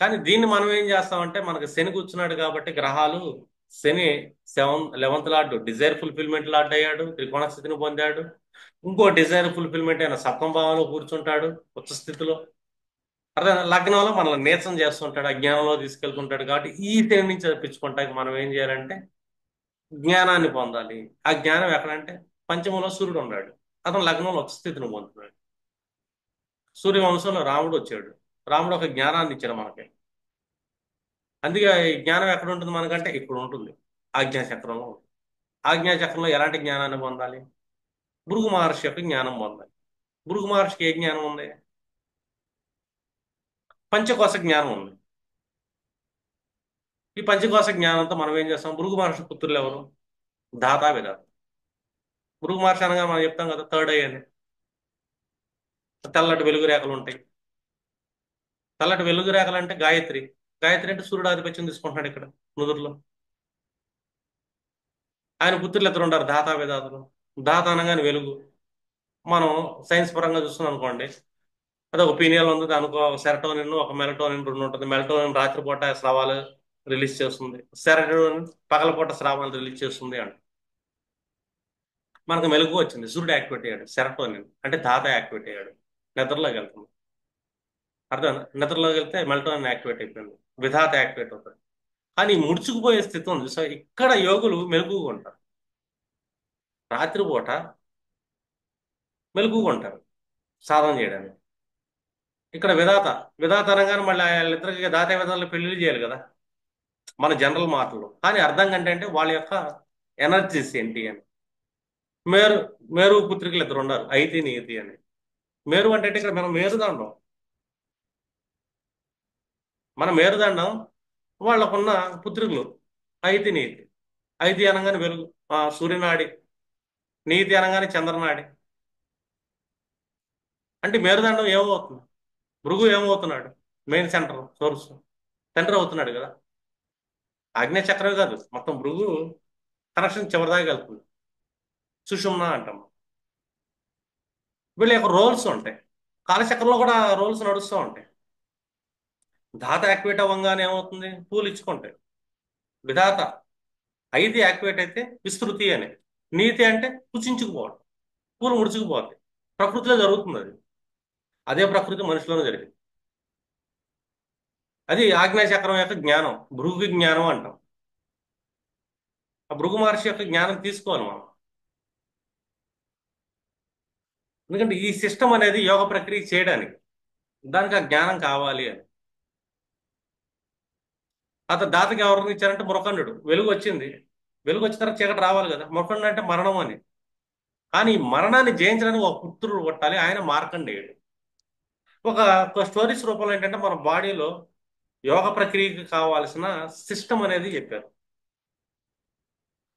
A: కానీ దీన్ని మనం ఏం చేస్తామంటే మనకు శని కూర్చున్నాడు కాబట్టి గ్రహాలు, Shani 11th lord desire fulfilment lord అయ్యాడు, త్రికోణ స్థితిని పొందాడు. ఇంకో డిజైర్ ఫుల్ఫిల్మెంట్ అయిన సప్తమ భావంలో కూర్చుంటాడు ఉచ్చ స్థితిలో. అదే లగ్నంలో మనల్ని నీచం చేస్తుంటాడు, అజ్ఞానంలో తీసుకెళ్తుంటాడు. కాబట్టి ఈ శని నుంచి తప్పించుకుంటానికి మనం ఏం చేయాలంటే జ్ఞానాన్ని పొందాలి. ఆ జ్ఞానం ఎక్కడంటే పంచమంలో సూర్యుడు ఉన్నాడు, అతను లగ్నంలో ఉచ్చ స్థితిని పొందుతున్నాడు. సూర్యవంశంలో రాముడు వచ్చాడు, రాముడు ఒక జ్ఞానాన్ని ఇచ్చాడు మనకి. అందుకే ఈ జ్ఞానం ఎక్కడ ఉంటుంది మనకంటే ఇప్పుడు ఉంటుంది, ఆజ్ఞాచక్రంలో ఉంటుంది. ఆజ్ఞాచక్రంలో ఎలాంటి జ్ఞానాన్ని పొందాలి? భృగు మహర్షి యొక్క జ్ఞానం పొందాలి. భృగు మహర్షికి ఏ జ్ఞానం ఉంది? పంచకోశ జ్ఞానం ఉంది. ఈ పంచకోశ జ్ఞానంతో మనం ఏం చేస్తాం? భృగు మహర్షి పుత్రులు ఎవరు? ధాతా విధాత. భృగు మహర్షి అనగా మనం చెప్తాం కదా థర్డ్ ఐ అని. తెల్లటి వెలుగు రేఖలు ఉంటాయి. తెల్లటి వెలుగు రేఖలు అంటే గాయత్రి. గాయత్రి అంటే సూర్యుడు ఆధిపత్యం తీసుకుంటున్నాడు ఇక్కడ నుదురులో. ఆయన పుత్రులు ఇద్దరు ఉంటారు, ధాతా విధాతలు. ధాత అనగానే వెలుగు. మనం సైన్స్ పరంగా చూస్తున్నాం అనుకోండి, అదే ఒక పీనియల్ ఉంది, దానికి ఒక సెరటోనిన్ ఒక మెలటోనిన్ రెండు ఉంటుంది. మెలటోనిన్ రాత్రిపూట స్రావాలు రిలీజ్ చేస్తుంది, సెరటోనిన్ పగలపూట స్రావాలు రిలీజ్ చేస్తుంది అంట. మనకు మెలకువ వచ్చింది, సూర్యుడు యాక్టివేట్ అయ్యాడు, సెరటోనిన్ అంటే ధాత యాక్టివేట్ అయ్యాడు. నిద్రలోకి వెళ్తుంది, అర్థం. నిద్రలోకి వెళ్తే మెలటోనిన్ యాక్టివేట్ అయిపోయింది, విధాత యాక్టివేట్ అవుతుంది. కానీ ఈ ముడుచుకుపోయే స్థితి ఉంది. సో ఇక్కడ యోగులు మెలకువగా ఉంటారు, రాత్రిపూట మెలకువగా ఉంటారు సాధన చేయడానికి. ఇక్కడ విధాత, విధాత అనగానే మళ్ళీ వాళ్ళిద్దరికి దాత విధాలు పెళ్లి చేయాలి కదా మన జనరల్ మాటలు. కానీ అర్థం కంటే అంటే వాళ్ళ యొక్క ఎనర్జీస్ ఏంటి అని. మేరు, మేరు పుత్రికలు ఇద్దరు ఉన్నారు, ఐతి నీతి అని. మేరు అంటే ఇక్కడ మనం మేరుదండం, మన మేరుదండం వాళ్ళకున్న పుత్రికలు ఐతి నీతి. ఐతి అనగానే వెలుగు, సూర్యనాడి. నీతి అనగానే చంద్రనాడి. అంటే మేరుదండం ఏమవుతుంది? భృగు ఏమవుతున్నాడు? మెయిన్ సెంటర్ సోర్స్, సెంటర్ అవుతున్నాడు కదా. ఆగ్నేయ చక్రమే కాదు, మొత్తం భృగు కనెక్షన్ చివరిదాకా వెళ్తుంది, సుషుమ్న అంటాం. వీళ్ళ యొక్క రోల్స్ ఉంటాయి, కాలచక్రంలో కూడా రోల్స్ నడుస్తూ ఉంటాయి. ధాత యాక్టివేట్ అవ్వగానే ఏమవుతుంది? పూలు ఇచ్చుకుంటాయి. విధాత ఐది యాక్టివేట్ అయితే విస్తృతి అని. నీతి అంటే పుచ్చించుకుపోవడం, పూలు ముడుచుకుపోతాయి. ప్రకృతిలో జరుగుతుంది అది. అదే ప్రకృతి మనిషిలోనే జరిగింది. అది ఆగ్నేయ చక్రం యొక్క జ్ఞానం, భృగు జ్ఞానం అంటాం. ఆ భృగు మహర్షి యొక్క జ్ఞానం తీసుకోవాలి మనం. ఎందుకంటే ఈ సిస్టమ్ అనేది యోగ ప్రక్రియ చేయడానికి, దానికి ఆ జ్ఞానం కావాలి అని. అతను దాతకి ఎవరిని ఇచ్చారంటే మురకండు. వెలుగు వచ్చింది, వెలుగు వచ్చిన తర్వాత చీకటి రావాలి కదా. మురకండు అంటే మరణం అని. కానీ ఈ మరణాన్ని జయించడానికి ఒక పుత్రుడు కొట్టాలి, ఆయన మార్కండేయుడు. ఒక స్టోరీస్ రూపంలో ఏంటంటే మన బాడీలో యోగ ప్రక్రియకి కావాల్సిన సిస్టమ్ అనేది చెప్పారు.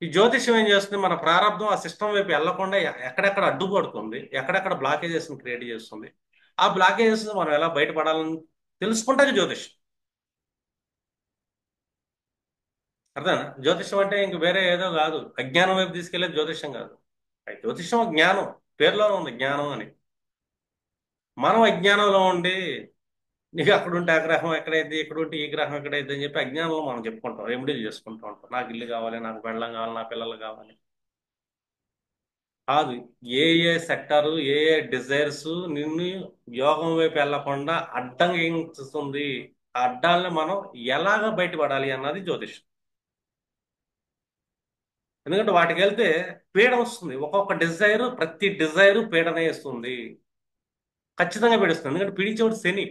A: ఈ జ్యోతిష్యం ఏం చేస్తుంది? మన ప్రారంభం ఆ సిస్టమ్ వైపు వెళ్లకుండా ఎక్కడెక్కడ అడ్డుపడుతుంది, ఎక్కడెక్కడ బ్లాకేజెస్ క్రియేట్ చేస్తుంది, ఆ బ్లాకేజెస్ మనం ఎలా బయటపడాలని తెలుసుకుంటే జ్యోతిష్యం. అర్థం. జ్యోతిష్యం అంటే ఇంక వేరే ఏదో కాదు, అజ్ఞానం వైపు తీసుకెళ్లే జ్యోతిష్యం కాదు. జ్యోతిష్యం జ్ఞానం, పేరులోనే ఉంది జ్ఞానం అని. మనం అజ్ఞానంలో ఉండి నీకు అక్కడ ఉంటే ఆ గ్రహం ఎక్కడైంది, ఇక్కడ ఉంటే ఈ గ్రహం ఎక్కడైంది అని చెప్పి అజ్ఞానంలో మనం చెప్పుకుంటాం, రెమెడీలు చేసుకుంటూ ఉంటాం. నాకు ఇల్లు కావాలి, నాకు పెళ్ళం కావాలి, నా పిల్లలు కావాలి. కాదు, ఏ ఏ సెక్టారు, ఏ ఏ డిజైర్స్ నిన్ను యోగం వైపు వెళ్లకుండా అడ్డంగిస్తుంది, ఆ అడ్డాలని మనం ఎలాగ బయటపడాలి అన్నది జ్యోతిషం. ఎందుకంటే వాటికి వెళ్తే పీడ వస్తుంది, ఒక్కొక్క డిజైర్, ప్రతి డిజైర్ పీడనే ఇస్తుంది, ఖచ్చితంగా పీడిస్తుంది. ఎందుకంటే పీడించేవాడు శని.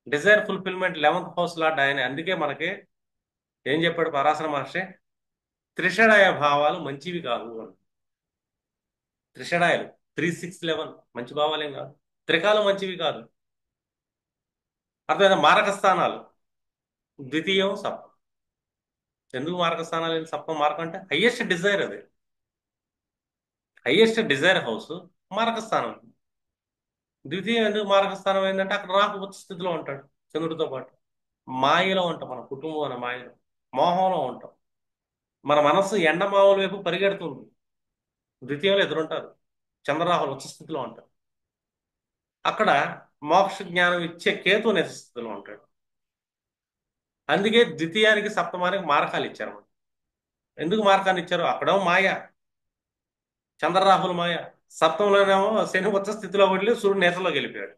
A: Desire fulfilment 11th house lord ఆయన. అందుకే మనకి ఏం చెప్పాడు పరాశర మహర్షి? త్రిషడాయ భావాలు మంచివి కాదు అని. త్రిషడాయలు 3, 6, 11 మంచి భావాలు ఏం కాదు. త్రికాలు మంచివి కాదు. అర్థమైందా? మారక స్థానాలు ద్వితీయం సప్తం. ఎందుకు మారక స్థానాలు ఏంటి? సప్తం మారకం అంటే హయ్యెస్ట్ డిజైర్, అది హయ్యెస్ట్ డిజైర్ హౌస్ మారక స్థానం. ద్వితీయం ఎందుకు మారక స్థానం ఏంటంటే అక్కడ రాకు ఉచ్చ స్థితిలో ఉంటాడు చంద్రుడితో పాటు. మాయలో ఉంటాం, మన కుటుంబం అనే మాయలో, మోహంలో ఉంటాం. మన మనస్సు ఎండమావుల వైపు పరిగెడుతుంది. ద్వితీయంలో ఎదురుంటారు, చంద్రరాహులు ఉచ్చ స్థితిలో ఉంటారు. అక్కడ మోక్ష జ్ఞానం ఇచ్చే కేతు నిజ స్థితిలో ఉంటాడు. అందుకే ద్వితీయానికి సప్తమానికి మారకాలు ఇచ్చారు మనకి. ఎందుకు మారకాన్ని ఇచ్చారు? అక్కడేమో మాయ, చంద్రరాహుల మాయ. సప్తంలోనేమో శని ఉచ్చ స్థితిలో వెళ్ళి సూర్యుడు నేతలోకి వెళ్ళిపోయాడు.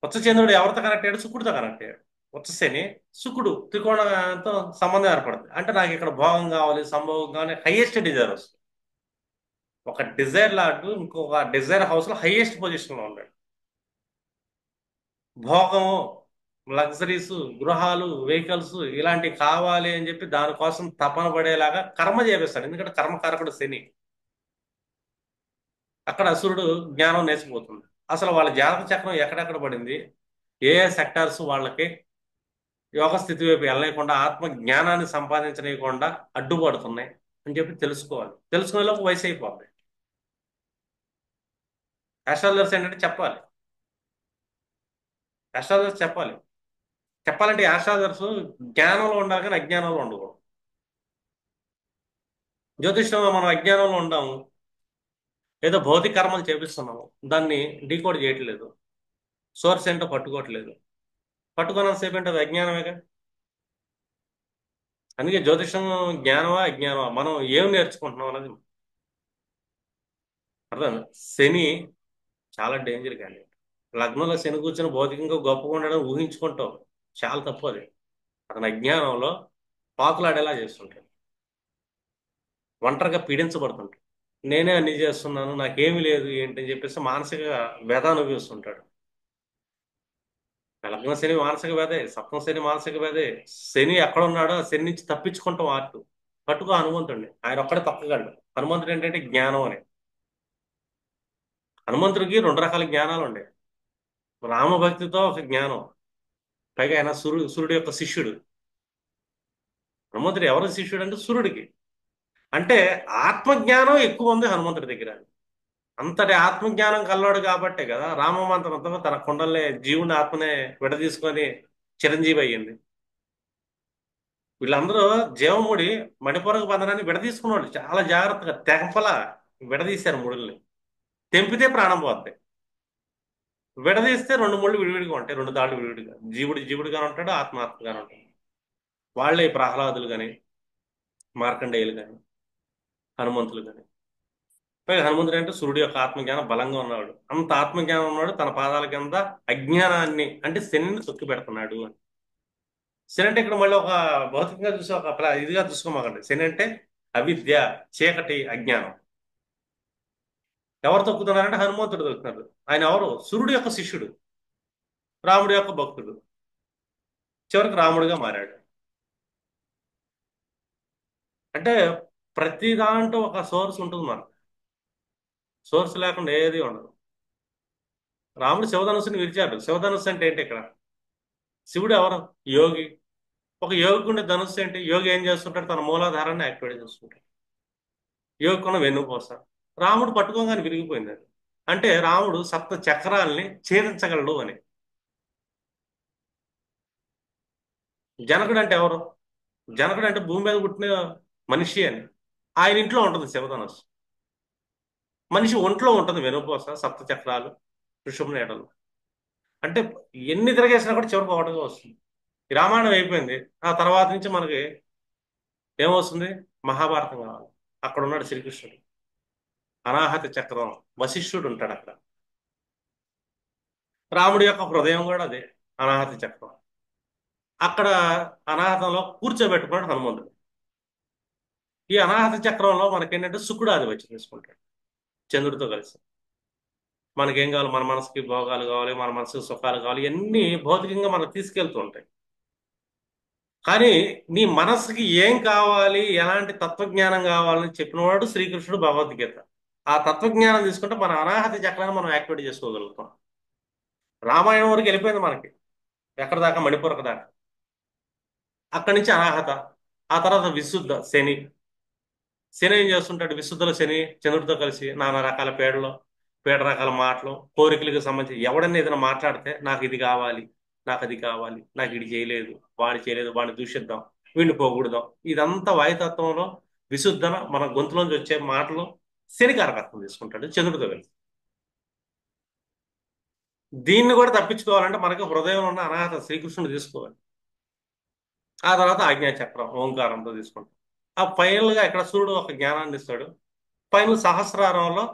A: ఉచ్చ చంద్రుడు ఎవరితో కనెక్ట్ అయ్యాడు? శుక్రుడితో కనెక్ట్ అయ్యాడు. ఉచ్చ శని శుక్రుడు త్రికోణంతో సంబంధం ఏర్పడుతుంది. అంటే నాకు ఇక్కడ భోగం కావాలి, సంభోగం కావాలి, హైయెస్ట్ డిజైర్ వస్తుంది. ఒక డిజైర్ లాంటి ఇంకొక డిజైర్ హౌస్ లో హైయెస్ట్ పొజిషన్ లో ఉన్నాడు. భోగం, లగ్జరీస్, గృహాలు, వెహికల్స్ ఇలాంటివి కావాలి అని చెప్పి దానికోసం తపన పడేలాగా కర్మ చేపిస్తాడు. ఎందుకంటే కర్మకారకుడు శని. అక్కడ అసురుడు జ్ఞానం నేర్చిపోతుంది. అసలు వాళ్ళ జాతక చక్రం ఎక్కడెక్కడ పడింది, ఏ ఏ సెక్టార్స్ వాళ్ళకి యోగ స్థితి వైపు వెళ్ళలేకుండా ఆత్మ జ్ఞానాన్ని సంపాదించలేకుండా అడ్డుపడుతున్నాయి అని చెప్పి తెలుసుకోవాలి. తెలుసుకునే లోపు వయసు అయిపోతుంది. ఆస్ట్రాలజర్స్ ఏంటంటే చెప్పాలి. ఆస్ట్రాలజర్స్ చెప్పాలి. చెప్పాలంటే ఆస్ట్రాలజర్స్ జ్ఞానంలో ఉండాలి కానీ అజ్ఞానంలో ఉండకూడదు. జ్యోతిష్యంలో మనం అజ్ఞానంలో ఉండాము. ఏదో భౌతిక కర్మలు చేపిస్తున్నాము. దాన్ని డీకోడ్ చేయట్లేదు. సోర్స్ ఏంటో పట్టుకోవట్లేదు. పట్టుకున్నంత సేపు ఏంటో అది అజ్ఞానమేగా. అందుకే జ్యోతిషం జ్ఞానమా అజ్ఞానమా, మనం ఏం నేర్చుకుంటున్నాం అనేది అర్థం. శని చాలా డేంజర్ కానీ లగ్నంలో శని కూర్చొని భౌతికంగా గొప్పగా ఉండడం ఊహించుకుంటాం. చాలా తప్పు అది. అతని అజ్ఞానంలో పాకులాడేలా చేస్తుంటాడు. ఒంటరిగా పీడించబడుతుంటాడు. నేనే అన్ని చేస్తున్నాను, నాకేమీ లేదు ఏంటి అని చెప్పేసి మానసిక వ్యధ అనుభవిస్తుంటాడు. లగ్న శని మానసిక వ్యధే, సప్తమ శని మానసిక వ్యధే. శని ఎక్కడ ఉన్నాడో ఆ శని నుంచి తప్పించుకుంటాం ఆర్ట్. పట్టుకో హనుమంతుడిని, ఆయన ఒక్కడే తప్పగలడు. హనుమంతుడు ఏంటంటే జ్ఞానం అని. హనుమంతుడికి రెండు రకాల జ్ఞానాలు ఉండే. రామభక్తితో ఒక జ్ఞానం, పైగా ఆయన సూర్యుడి యొక్క శిష్యుడు. హనుమంతుడు ఎవరి శిష్యుడు అంటే సూర్యుడికి. అంటే ఆత్మజ్ఞానం ఎక్కువ ఉంది హనుమంతుడి దగ్గర. అంతటి ఆత్మజ్ఞానం కల్లోడు కాబట్టే కదా రామమంత్రంతో తన కుండల్ని జీవుని ఆత్మనే విడదీసుకొని చిరంజీవి అయ్యింది. వీళ్ళందరూ జీవముడి మణిపూరక బంధనాన్ని విడదీసుకున్నాడు చాలా జాగ్రత్తగా తెంపల విడదీశారు ముడుల్ని. తెంపితే ప్రాణం పోద్ది. విడదీస్తే రెండు ముళ్ళు విడివిడిగా ఉంటాయి, రెండు దాళ్ళు విడివిడిగా. జీవుడు జీవుడిగానే ఉంటాడు, ఆత్మ ఆత్మగానే ఉంటాడు. వాళ్ళే ఈ ప్రహ్లాదులు గాని, మార్కండేయులు గాని, హనుమంతులు గాని. పైగా హనుమంతుడు అంటే సూర్యుడు యొక్క ఆత్మజ్ఞానం బలంగా ఉన్నాడు. అంత ఆత్మజ్ఞానం ఉన్నాడు, తన పాదాల కింద అజ్ఞానాన్ని అంటే శనిని తొక్కి పెడుతున్నాడు అని. శని అంటే ఇక్కడ మళ్ళీ ఒక భౌతికంగా చూసి ఒక ఇదిగా చూసుకోమాకండి. శని అంటే అవిద్య, చీకటి, అజ్ఞానం. ఎవరు తొక్కుతున్నారంటే హనుమంతుడు తొక్కుతున్నాడు. ఆయన ఎవరు? సూర్యుడు యొక్క శిష్యుడు, రాముడి యొక్క భక్తుడు. చివరికి రాముడిగా మారాడు. అంటే ప్రతి దాంట్లో ఒక సోర్స్ ఉంటుంది మనకు. సోర్స్ లేకుండా ఏది ఉండదు. రాముడు శివధనుస్సుని విరిచాడు. శివధనుస్సు అంటే ఏంటి ఇక్కడ? శివుడు ఎవరు? యోగి. ఒక యోగికి ఉండే ధనుస్సు ఏంటి? యోగి ఏం చేస్తుంటాడు? తన మూలాధారాన్ని యాక్టివేట్ చేస్తుంటాడు. యోగికున్న వెన్నుపోస. రాముడు పట్టుకోగానే విరిగిపోయింది అది. అంటే రాముడు సప్త చక్రాల్ని ఛేదించగలడు అని. జనకుడు అంటే ఎవరు? జనకుడు అంటే భూమి మీద పుట్టిన మనిషి అని. ఆయన ఇంట్లో ఉంటుంది శివధనుస్సు. మనిషి ఒంట్లో ఉంటుంది వెనుపోస, సప్త చక్రాలు, వృషభ నీడలు. అంటే ఎన్ని తిరగేసినా కూడా చివరికి ఒకటిగా వస్తుంది. ఈ రామాయణం అయిపోయింది. ఆ తర్వాత నుంచి మనకి ఏమొస్తుంది? మహాభారతం కావాలి. అక్కడ ఉన్నాడు శ్రీకృష్ణుడు. అనాహత చక్రం, వశిష్ఠుడు ఉంటాడు అక్కడ. రాముడి యొక్క హృదయం కూడా అదే అనాహత చక్రం. అక్కడ అనాహతంలో కూర్చోబెట్టుకున్నాడు హనుమంతుడు. ఈ అనాహత చక్రంలో మనకేంటంటే శుక్రుడు ఆధిపత్యం తీసుకుంటాడు చంద్రుడితో కలిసి. మనకేం కావాలి? మన మనసుకి భోగాలు కావాలి, మన మనసుకి సుఖాలు కావాలి, ఇవన్నీ భౌతికంగా మనకు తీసుకెళ్తూ ఉంటాయి. కానీ నీ మనసుకి ఏం కావాలి, ఎలాంటి తత్వజ్ఞానం కావాలని చెప్పినవాడు శ్రీకృష్ణుడు భగవద్గీత. ఆ తత్వజ్ఞానం తీసుకుంటే మన అనాహత చక్రాన్ని మనం యాక్టివేట్ చేసుకోగలుగుతాం. రామాయణం వరకు వెళ్ళిపోయింది మనకి. ఎక్కడ దాకా? మణిపూరక దాకా. అక్కడి నుంచి అనాహత. ఆ తర్వాత విశుద్ధ శని. శని ఏం చేస్తుంటాడు? విశుద్ధుల శని చంద్రుడితో కలిసి నానా రకాల పేడ రకాల మాటలు, కోరికలకు సంబంధించి ఎవడన్నా ఏదైనా మాట్లాడితే నాకు ఇది కావాలి, నాకు అది కావాలి, నాకు ఇది చేయలేదు, వాడు చేయలేదు, వాడిని దూషిద్దాం, వీడిని పోకూడదాం. ఇదంతా వాయుతత్వంలో విశుద్ధన మన గొంతులోంచి వచ్చే మాటలు శని కారకత్వం తీసుకుంటాడు చంద్రుడితో కలిసి. దీన్ని కూడా తప్పించుకోవాలంటే మనకి హృదయంలో ఉన్న అనాహత శ్రీకృష్ణుడు తీసుకోవాలి. ఆ తర్వాత ఆజ్ఞా చక్రం ఓంకారంతో తీసుకుంటాం. ఆ ఫైనల్ గా ఇక్కడ సూర్యుడు ఒక జ్ఞానాన్ని ఇస్తాడు. ఫైనల్ సహస్రారంలో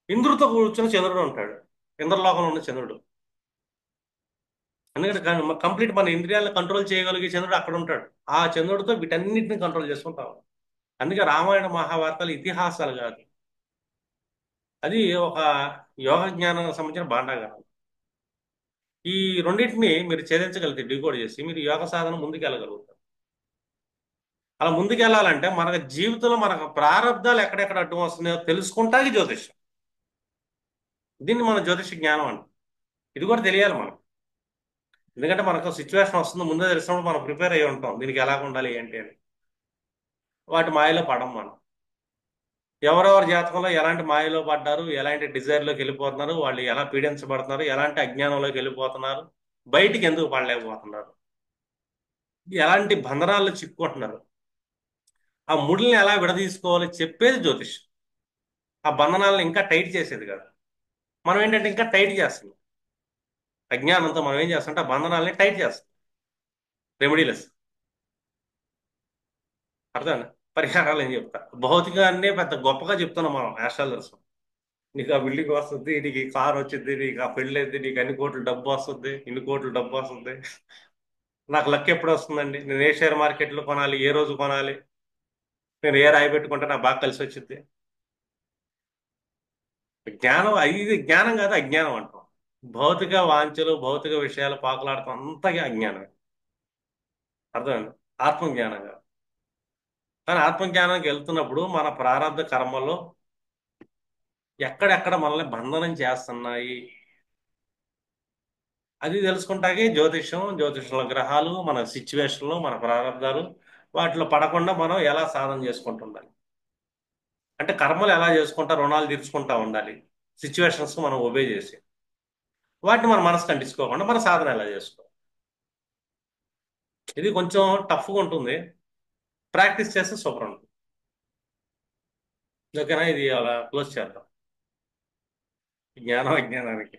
A: ఇంద్రుడితో కూర్చుని చంద్రుడు ఉంటాడు. ఇంద్రలోకంలో ఉన్న చంద్రుడు. ఎందుకంటే కంప్లీట్ మన ఇంద్రియాలను కంట్రోల్ చేయగలిగే చంద్రుడు అక్కడ ఉంటాడు. ఆ చంద్రుడితో వీటన్నిటిని కంట్రోల్ చేసుకుంటాం. అందుకే రామాయణ మహాభారతాలు ఇతిహాసాలు కాదు. అది ఒక యోగ జ్ఞానానికి సంబంధించిన భాండాగారం. ఈ రెండింటిని మీరు ఛేదించగలిగితే డీకోడ్ చేసి మీరు యోగ సాధన ముందుకెళ్ళగలుగుతారు. అలా ముందుకెళ్ళాలంటే మన జీవితంలో మనకు ప్రారంధాలు ఎక్కడెక్కడ అడ్డం వస్తున్నాయో తెలుసుకుంటానికి జ్యోతిష్యం. దీన్ని మన జ్యోతిష జ్ఞానం అంట. ఇది కూడా తెలియాలి మనం. ఎందుకంటే మనకు సిచ్యువేషన్ వస్తుంది ముందే తెలిసినప్పుడు మనం ప్రిపేర్ అయ్యి ఉంటాం దీనికి ఎలా ఉండాలి ఏంటి అని. వాటి మాయలో పడం మనం. ఎవరెవరి జాతకంలో ఎలాంటి మాయలో పడ్డారు, ఎలాంటి డిజైర్లోకి వెళ్ళిపోతున్నారు, వాళ్ళు ఎలా పీడించబడుతున్నారు, ఎలాంటి అజ్ఞానంలోకి వెళ్ళిపోతున్నారు, బయటికి ఎందుకు పడలేకపోతున్నారు, ఎలాంటి బంధనాల్లో చిక్కుకుంటున్నారు, ఆ ముడిని ఎలా విడదీసుకోవాలి చెప్పేది జ్యోతిష్. ఆ బంధనాలను ఇంకా టైట్ చేసేది కాదు. మనం ఏంటంటే ఇంకా టైట్ చేస్తున్నాం. అజ్ఞానంతో మనం ఏం చేస్తామంటే ఆ బంధనాలని టైట్ చేస్తాం. రెమెడీలెస్. అర్థం. పరిహారాలు ఏం చెప్తా భౌతికాన్నే పెద్ద గొప్పగా చెప్తున్నాం మనం ఆస్ట్రాలజర్స్. నీకు ఆ బిల్డింగ్ వస్తుంది, నీకు ఈ కార్ వచ్చింది, నీకు ఆ పెళ్ళి అయింది, నీకు అన్ని కోట్లు డబ్బు వస్తుంది, ఇన్ని కోట్లు డబ్బు వస్తుంది. నాకు లక్ ఎప్పుడు వస్తుందండి, నేను ఏ షేర్ మార్కెట్లో కొనాలి, ఏ రోజు కొనాలి, నేను ఏ రాయి పెట్టుకుంటే నాకు బాగా కలిసి వచ్చింది. జ్ఞానం ఇది జ్ఞానం కాదు అజ్ఞానం అంటాం. భౌతిక వాంఛలు భౌతిక విషయాలు పాకులాడటం అంతగా అజ్ఞానం. అర్థమైంది. ఆత్మజ్ఞానం కాదు. కానీ ఆత్మజ్ఞానానికి వెళ్తున్నప్పుడు మన ప్రారంభ కర్మలో ఎక్కడెక్కడ మనల్ని బంధనం చేస్తున్నాయి అది తెలుసుకుంటాకే జ్యోతిషం, జ్యోతిషంలో గ్రహాలు, మన సిచ్యువేషన్లు, మన ప్రారంధాలు, వాటిలో పడకుండా మనం ఎలా సాధన చేసుకుంటుండాలి. అంటే కర్మలు ఎలా చేసుకుంటా రుణాలు తీర్చుకుంటా ఉండాలి. సిచ్యువేషన్స్ మనం ఒబే చేసి వాటిని మన మనసు కంటించుకోకుండా మన సాధన ఎలా చేసుకోవాలి. ఇది కొంచెం టఫ్గా ఉంటుంది. ప్రాక్టీస్ చేస్తే సూపర్ ఉంటుంది. ఓకేనా, ఇది అలా క్లోజ్ చేద్దాం. జ్ఞానం అజ్ఞానానికి